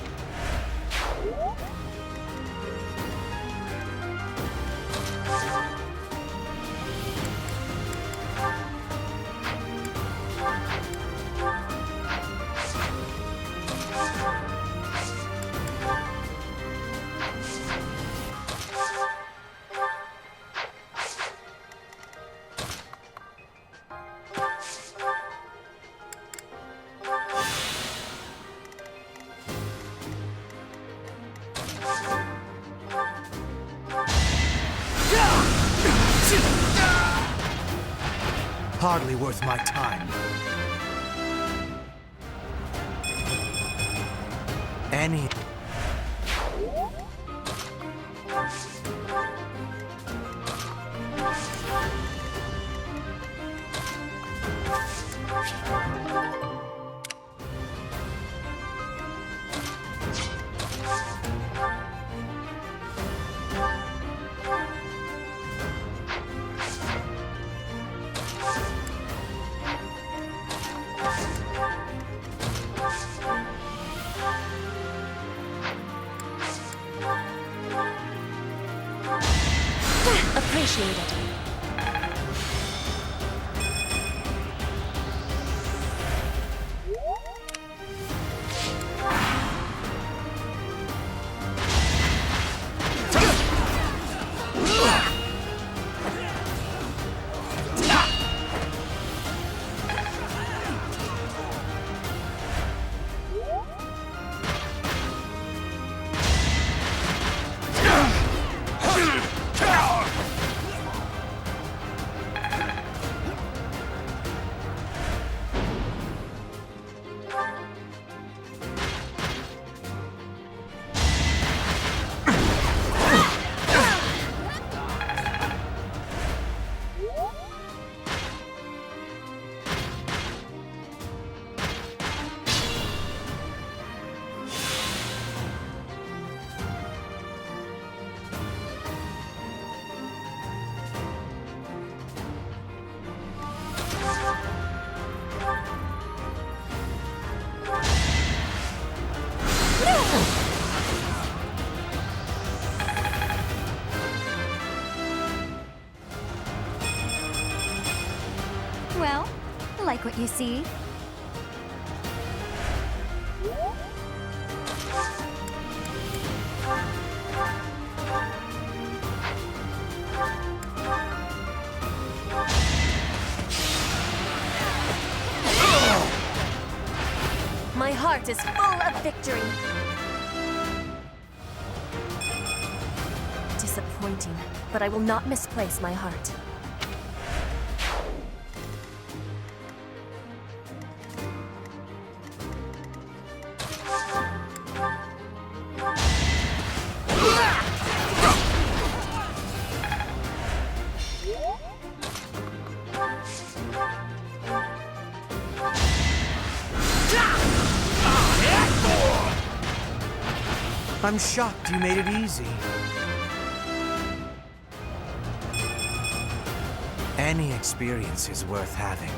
Hardly worth my time. Any... Appreciate it. Well, like what you see. My heart is full of victory. Disappointing, but I will not misplace my heart. I'm shocked you made it easy. Any experience is worth having.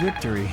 Victory.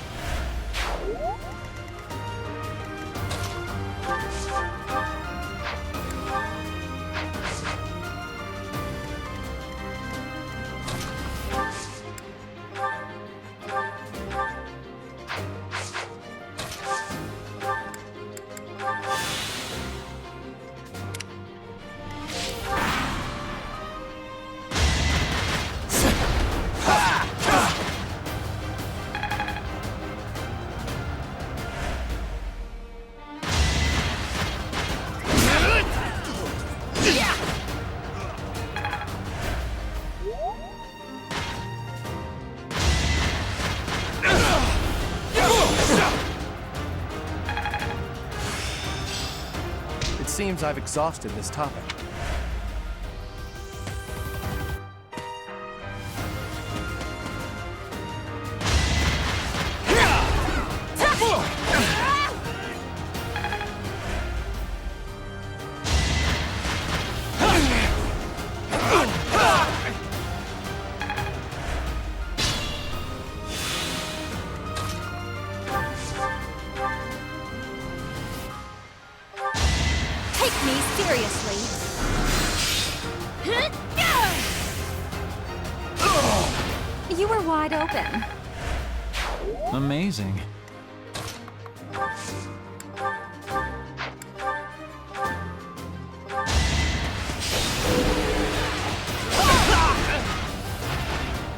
It seems I've exhausted this topic. Take me Seriously? You were wide open. Amazing.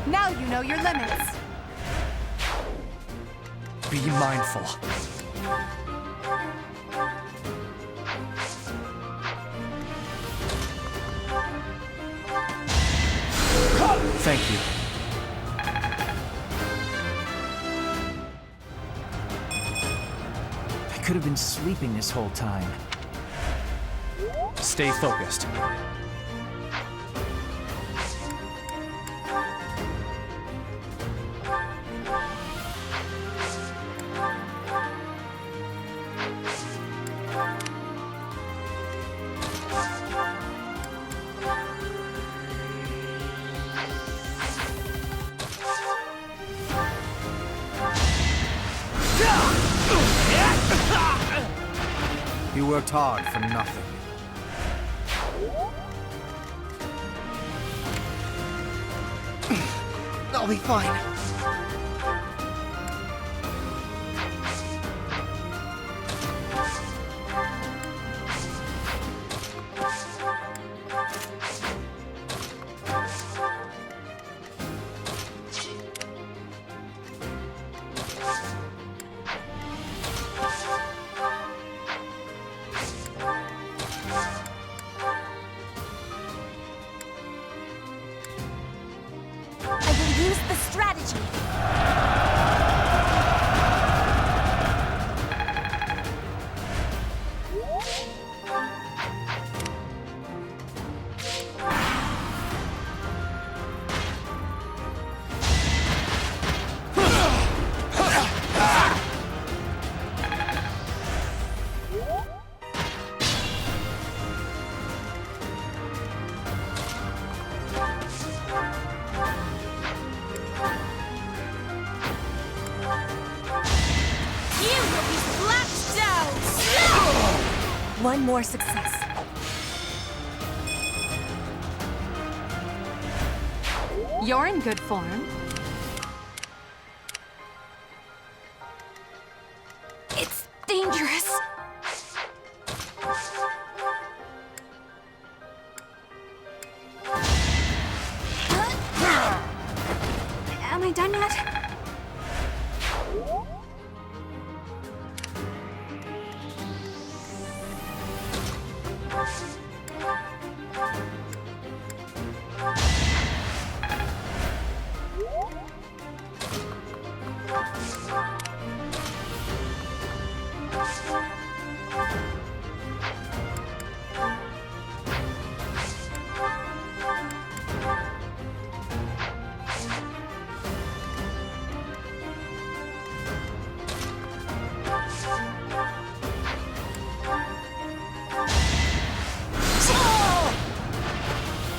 Now you know your limits. Be mindful. Thank you. I could have been sleeping this whole time. Stay focused. You worked hard for nothing. I'll be fine. I will use the strategy. You will be slapped down! One more success. You're in good form. It's dangerous. Am I done yet?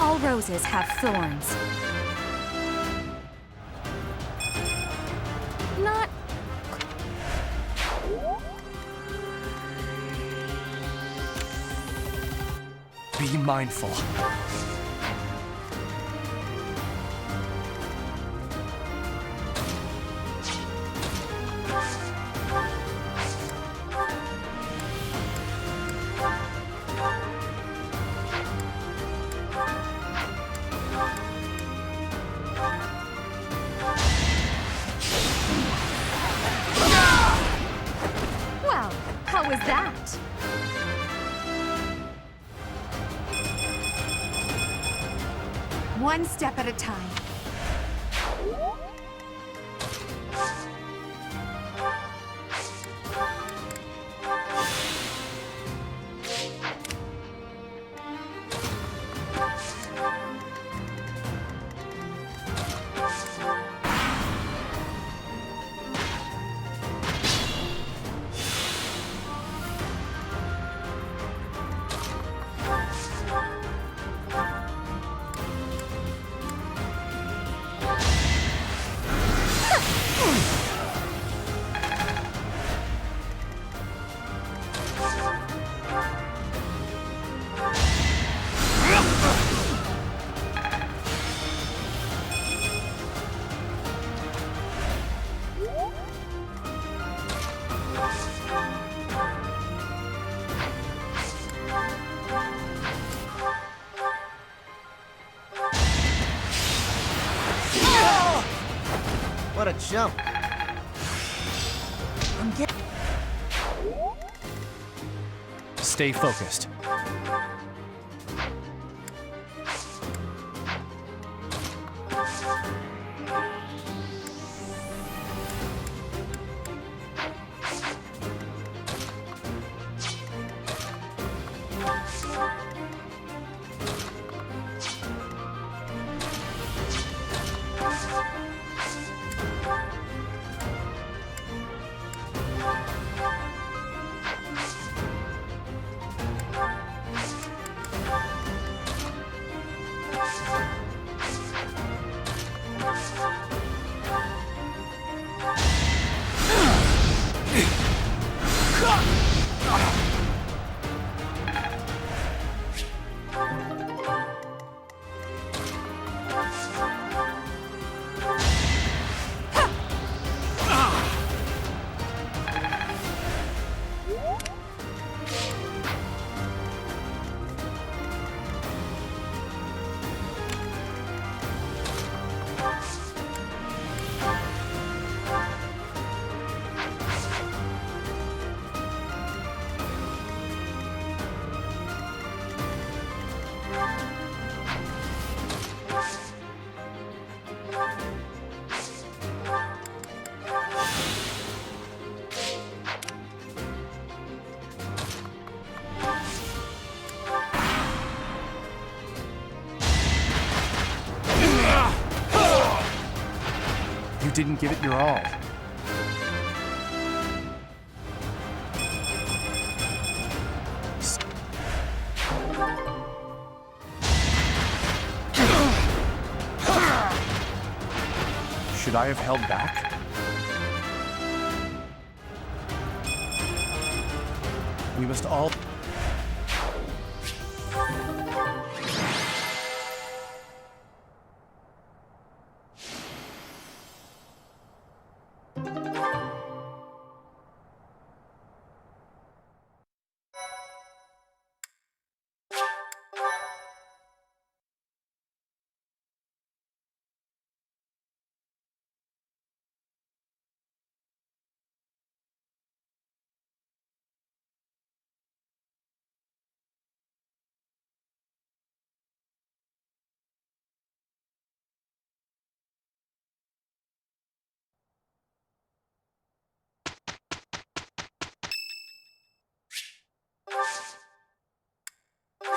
All roses have thorns. Not... Be mindful. Well, how was that? One step at a time. What a jump. Stay focused. You didn't give it your all. Should I have held back? We must all...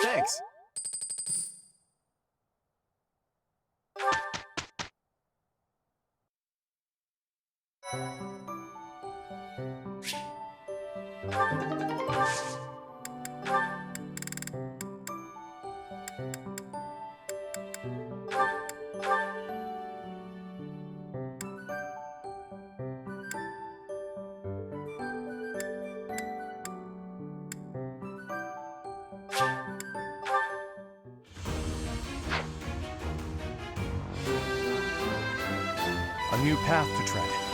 Thanks. A new path to tread.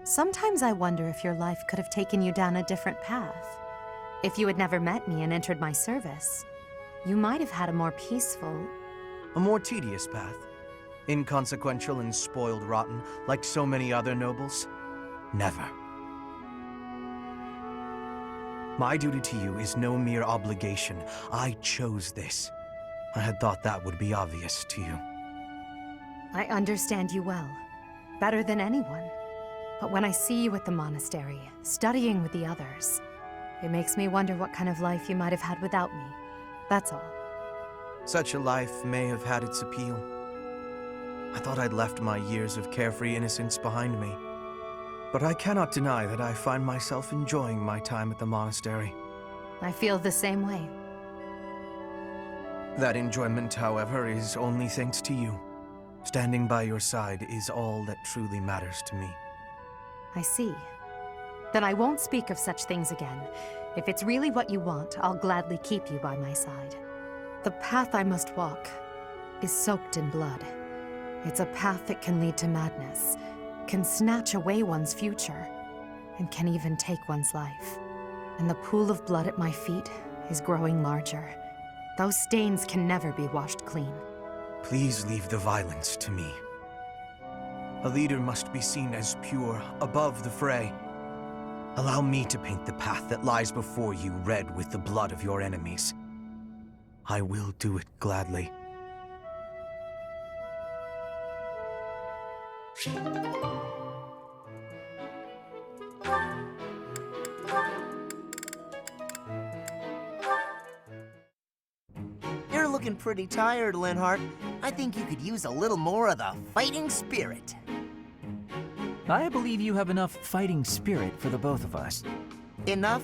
Sometimes I wonder if your life could have taken you down a different path. If you had never met me and entered my service, you might have had a more peaceful... A more tedious path. Inconsequential and spoiled rotten, like so many other nobles. Never. My duty to you is no mere obligation. I chose this. I had thought that would be obvious to you. I understand you well, better than anyone. But when I see you at the monastery, studying with the others, it makes me wonder what kind of life you might have had without me. That's all. Such a life may have had its appeal. I thought I'd left my years of carefree innocence behind me. But I cannot deny that I find myself enjoying my time at the monastery. I feel the same way. That enjoyment, however, is only thanks to you. Standing by your side is all that truly matters to me. I see. Then I won't speak of such things again. If it's really what you want, I'll gladly keep you by my side. The path I must walk is soaked in blood. It's a path that can lead to madness, can snatch away one's future, and can even take one's life. And the pool of blood at my feet is growing larger. Those stains can never be washed clean. Please leave the violence to me. A leader must be seen as pure, above the fray. Allow me to paint the path that lies before you red with the blood of your enemies. I will do it gladly. You're looking pretty tired, Linhardt. I think you could use a little more of the fighting spirit. I believe you have enough fighting spirit for the both of us. Enough?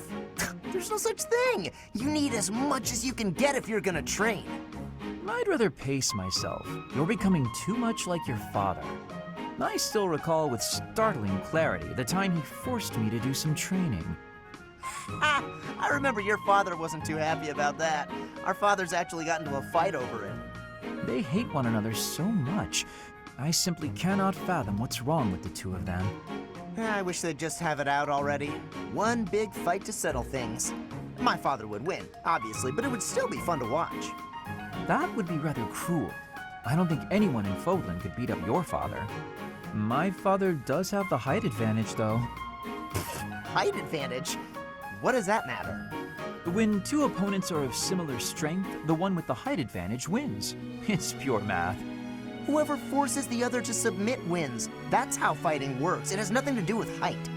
There's no such thing! You need as much as you can get if you're gonna train. I'd rather pace myself. You're becoming too much like your father. I still recall with startling clarity the time he forced me to do some training. I remember your father wasn't too happy about that. Our fathers actually got into a fight over it. They hate one another so much. I simply cannot fathom what's wrong with the two of them. I wish they'd just have it out already. One big fight to settle things. My father would win, obviously, but it would still be fun to watch. That would be rather cruel. I don't think anyone in Fodlan could beat up your father. My father does have the height advantage, though. Height advantage? What does that matter? When two opponents are of similar strength, the one with the height advantage wins. It's pure math. Whoever forces the other to submit wins. That's how fighting works. It has nothing to do with height.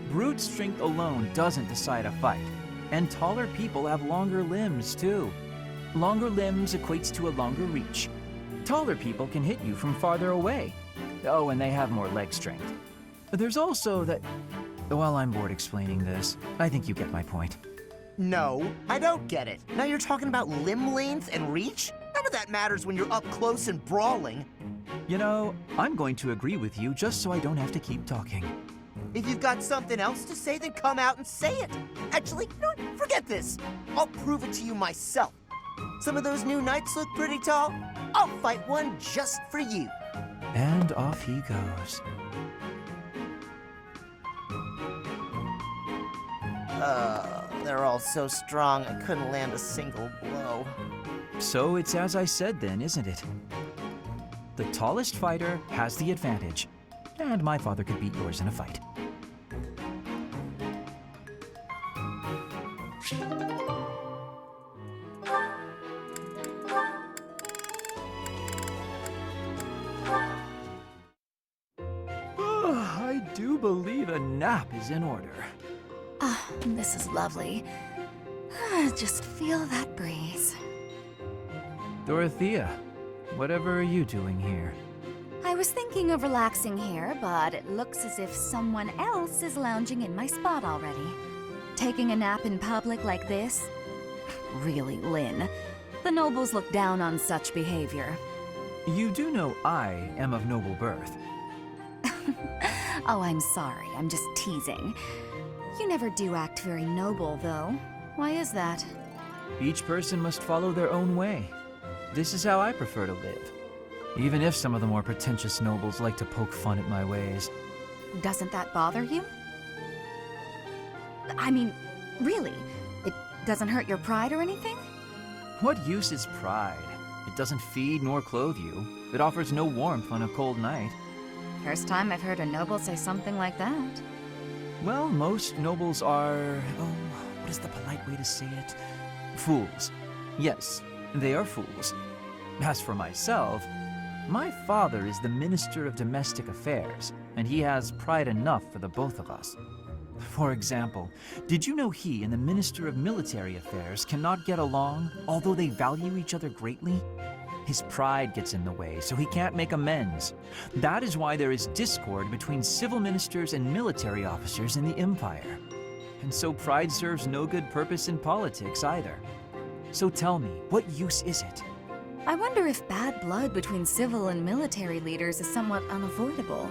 Brute strength alone doesn't decide a fight. And taller people have longer limbs, too. Longer limbs equates to a longer reach. Taller people can hit you from farther away. Oh, and they have more leg strength. There's also that... Well, I'm bored explaining this. I think you get my point. No, I don't get it. Now you're talking about limb length and reach? None of that matters when you're up close and brawling. You know, I'm going to agree with you just so I don't have to keep talking. If you've got something else to say, then come out and say it. Actually, no, forget this. I'll prove it to you myself. Some of those new knights look pretty tall. I'll fight one just for you. And off he goes. They're all so strong, I couldn't land a single blow. So it's as I said then, isn't it? The tallest fighter has the advantage, and my father could beat yours in a fight. I do believe a nap is in order. Ah, this is lovely. Just feel that breeze. Dorothea, whatever are you doing here? I was thinking of relaxing here, but it looks as if someone else is lounging in my spot already. Taking a nap in public like this? Really, Lynn. The nobles look down on such behavior. You do know I am of noble birth. Oh, I'm sorry. I'm just teasing. You never do act very noble, though. Why is that? Each person must follow their own way. This is how I prefer to live. Even if some of the more pretentious nobles like to poke fun at my ways. Doesn't that bother you? I mean, really? It doesn't hurt your pride or anything? What use is pride? It doesn't feed nor clothe you. It offers no warmth on a cold night. First time I've heard a noble say something like that. Well, most nobles are... oh, what is the polite way to say it? Fools. Yes, they are fools. As for myself, my father is the Minister of Domestic Affairs, and he has pride enough for the both of us. For example, did you know he and the Minister of Military Affairs cannot get along, although they value each other greatly? His pride gets in the way, so he can't make amends. That is why there is discord between civil ministers and military officers in the Empire. And so pride serves no good purpose in politics either. So tell me, what use is it? I wonder if bad blood between civil and military leaders is somewhat unavoidable.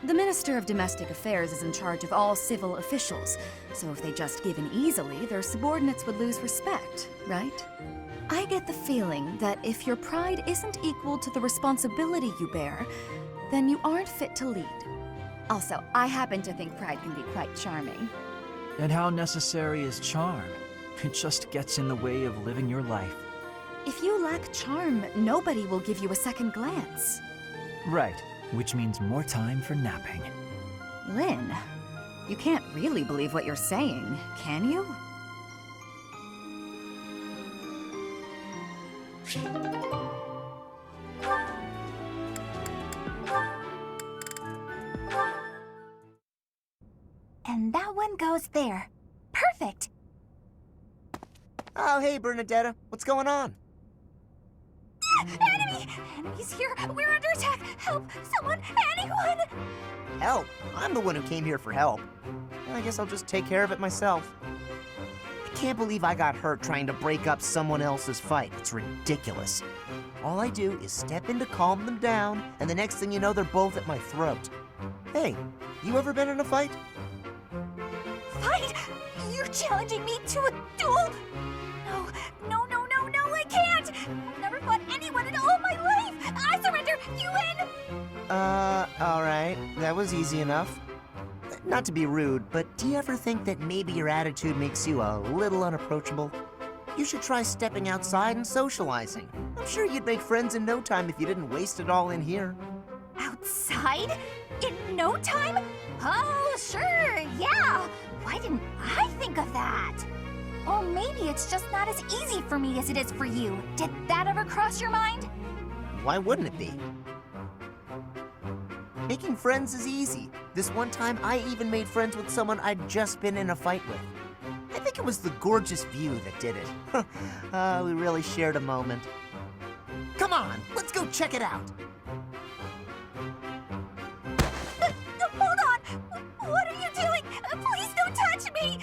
The Minister of Domestic Affairs is in charge of all civil officials, so if they just give in easily, their subordinates would lose respect, right? I get the feeling that if your pride isn't equal to the responsibility you bear, then you aren't fit to lead. Also, I happen to think pride can be quite charming. And how necessary is charm? It just gets in the way of living your life. If you lack charm, nobody will give you a second glance. Right, which means more time for napping. Lynn, you can't really believe what you're saying, can you? And that one goes there. Perfect! Oh, hey, Bernadetta. What's going on? Enemy! Enemies here! We're under attack! Help! Someone! Anyone! Help? I'm the one who came here for help. I guess I'll just take care of it myself. I can't believe I got hurt trying to break up someone else's fight. It's ridiculous. All I do is step in to calm them down, and the next thing you know, they're both at my throat. Hey, you ever been in a fight? Fight? You're challenging me to a duel? No, I can't! I've never fought anyone in all my life! I surrender! You win! Alright. That was easy enough. Not to be rude, but do you ever think that maybe your attitude makes you a little unapproachable? You should try stepping outside and socializing. I'm sure you'd make friends in no time if you didn't waste it all in here. Outside? In no time? Oh, sure, yeah! Why didn't I think of that? Or maybe it's just not as easy for me as it is for you. Did that ever cross your mind? Why wouldn't it be? Making friends is easy. This one time, I even made friends with someone I'd just been in a fight with. I think it was the gorgeous view that did it. We really shared a moment. Come on, let's go check it out. Hold on! What are you doing? Please don't touch me!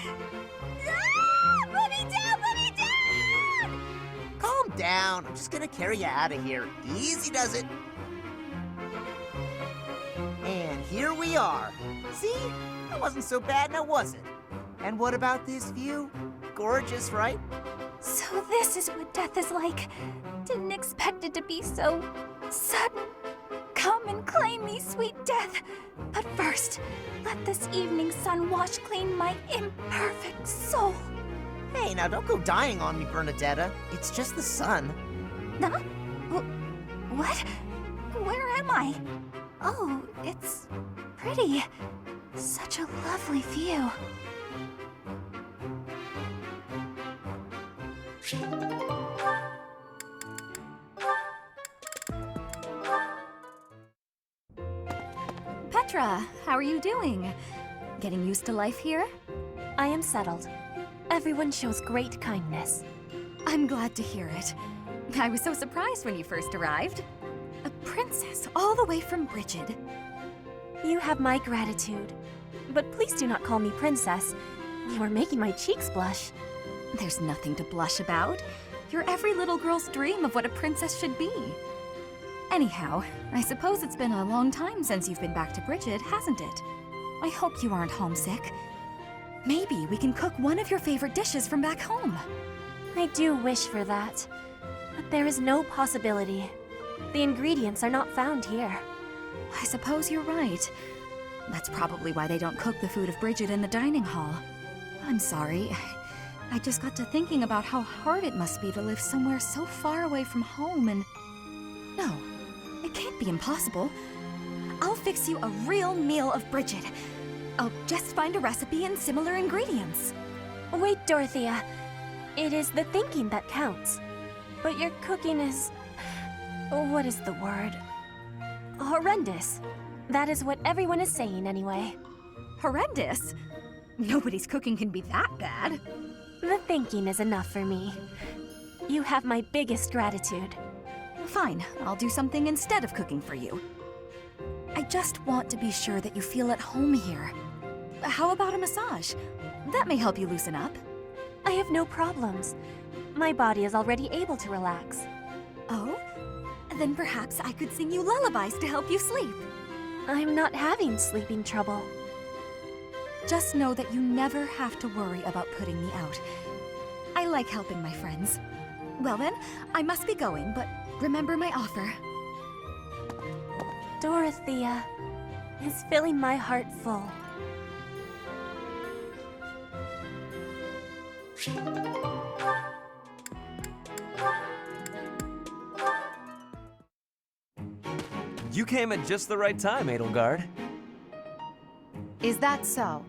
Ah! Put me down! Put me down! Calm down. I'm just gonna carry you out of here. Easy does it. And here we are. See? That wasn't so bad now, was it? And what about this view? Gorgeous, right? So this is what death is like. Didn't expect it to be so sudden. Come and claim me, sweet death. But first, let this evening sun wash clean my imperfect soul. Hey, now don't go dying on me, Bernadetta. It's just the sun. Huh? What? Where am I? Oh, it's pretty. Such a lovely view. Petra, how are you doing? Getting used to life here? I am settled. Everyone shows great kindness. I'm glad to hear it. I was so surprised when you first arrived. A princess all the way from Brigid. You have my gratitude. But please do not call me princess. You are making my cheeks blush. There's nothing to blush about. You're every little girl's dream of what a princess should be. Anyhow, I suppose it's been a long time since you've been back to Brigid, hasn't it? I hope you aren't homesick. Maybe we can cook one of your favorite dishes from back home. I do wish for that. But there is no possibility. The ingredients are not found here. I suppose you're right. That's probably why they don't cook the food of Brigid in the dining hall. I'm sorry. I just got to thinking about how hard it must be to live somewhere so far away from home and... No, it can't be impossible. I'll fix you a real meal of Brigid. I'll just find a recipe and similar ingredients. Wait, Dorothea. It is the thinking that counts. But your cooking is... what is the word? Horrendous. That is what everyone is saying anyway. Horrendous? Nobody's cooking can be that bad. The thinking is enough for me. You have my biggest gratitude. Fine, I'll do something instead of cooking for you. I just want to be sure that you feel at home here. How about a massage? That may help you loosen up. I have no problems. My body is already able to relax. Oh? Then perhaps I could sing you lullabies to help you sleep. I'm not having sleeping trouble. Just know that you never have to worry about putting me out. I like helping my friends. Well then, I must be going, but remember my offer. Dorothea is filling my heart full. You came at just the right time, Edelgard. Is that so?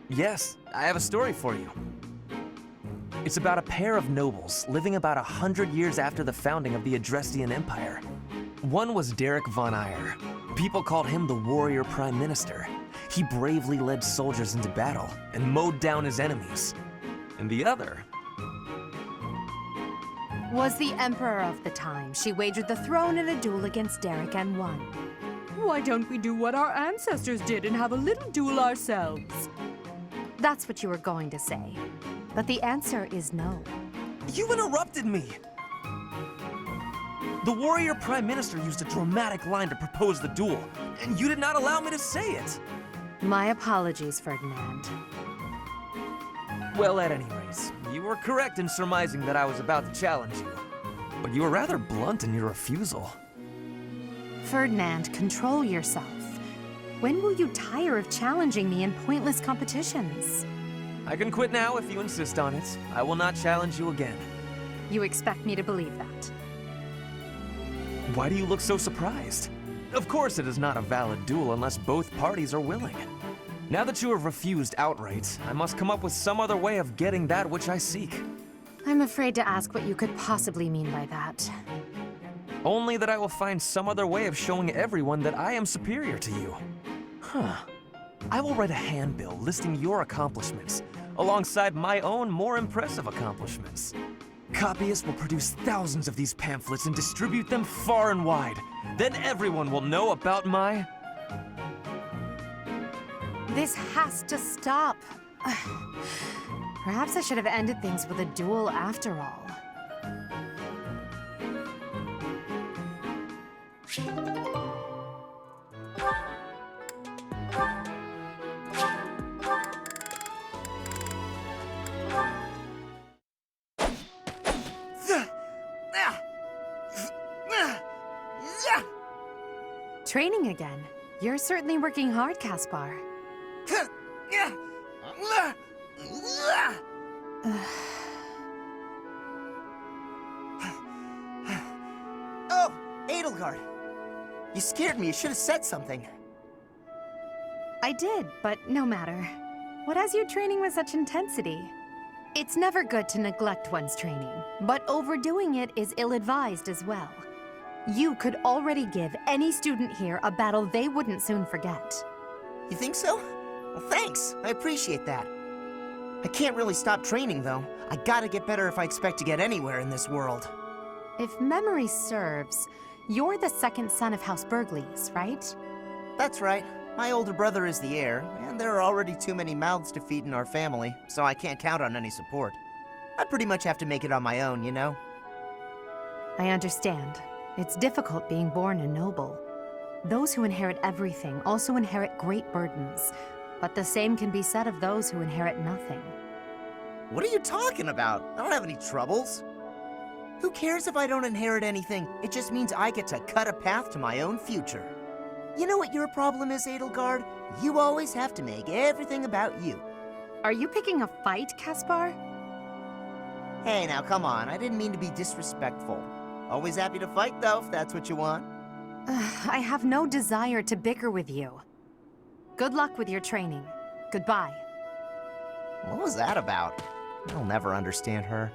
Yes, I have a story for you. It's about a pair of nobles living about 100 years after the founding of the Adrestian Empire. One was Derek von Eyre. People called him the warrior prime minister. He bravely led soldiers into battle and mowed down his enemies. And the other was the emperor of the time. She wagered the throne in a duel against Derek and won. Why don't we do what our ancestors did and have a little duel ourselves? That's what you were going to say. But the answer is no. You interrupted me! The warrior prime minister used a dramatic line to propose the duel, and you did not allow me to say it! My apologies, Ferdinand. Well, at any rate, you were correct in surmising that I was about to challenge you. But you were rather blunt in your refusal. Ferdinand, control yourself. When will you tire of challenging me in pointless competitions? I can quit now if you insist on it. I will not challenge you again. You expect me to believe that? Why do you look so surprised? Of course it is not a valid duel unless both parties are willing. Now that you have refused outright, I must come up with some other way of getting that which I seek. I'm afraid to ask what you could possibly mean by that. Only that I will find some other way of showing everyone that I am superior to you. Huh. I will write a handbill listing your accomplishments, alongside my own more impressive accomplishments. Copyists will produce thousands of these pamphlets and distribute them far and wide. Then everyone will know about my... This has to stop. Perhaps I should have ended things with a duel after all. Training again. You're certainly working hard, Caspar. Oh, Edelgard! You scared me. You should have said something. I did, but no matter. What has you training with such intensity? It's never good to neglect one's training, but overdoing it is ill-advised as well. You could already give any student here a battle they wouldn't soon forget. You think so? Well, thanks. I appreciate that. I can't really stop training, though. I gotta get better if I expect to get anywhere in this world. If memory serves, you're the second son of House Burgleys, right? That's right. My older brother is the heir, and there are already too many mouths to feed in our family, so I can't count on any support. I pretty much have to make it on my own, you know? I understand. It's difficult being born a noble. Those who inherit everything also inherit great burdens, but the same can be said of those who inherit nothing. What are you talking about? I don't have any troubles. Who cares if I don't inherit anything? It just means I get to cut a path to my own future. You know what your problem is, Edelgard? You always have to make everything about you. Are you picking a fight, Caspar? Hey, now come on. I didn't mean to be disrespectful. Always happy to fight, though, if that's what you want. I have no desire to bicker with you. Good luck with your training. Goodbye. What was that about? I'll never understand her.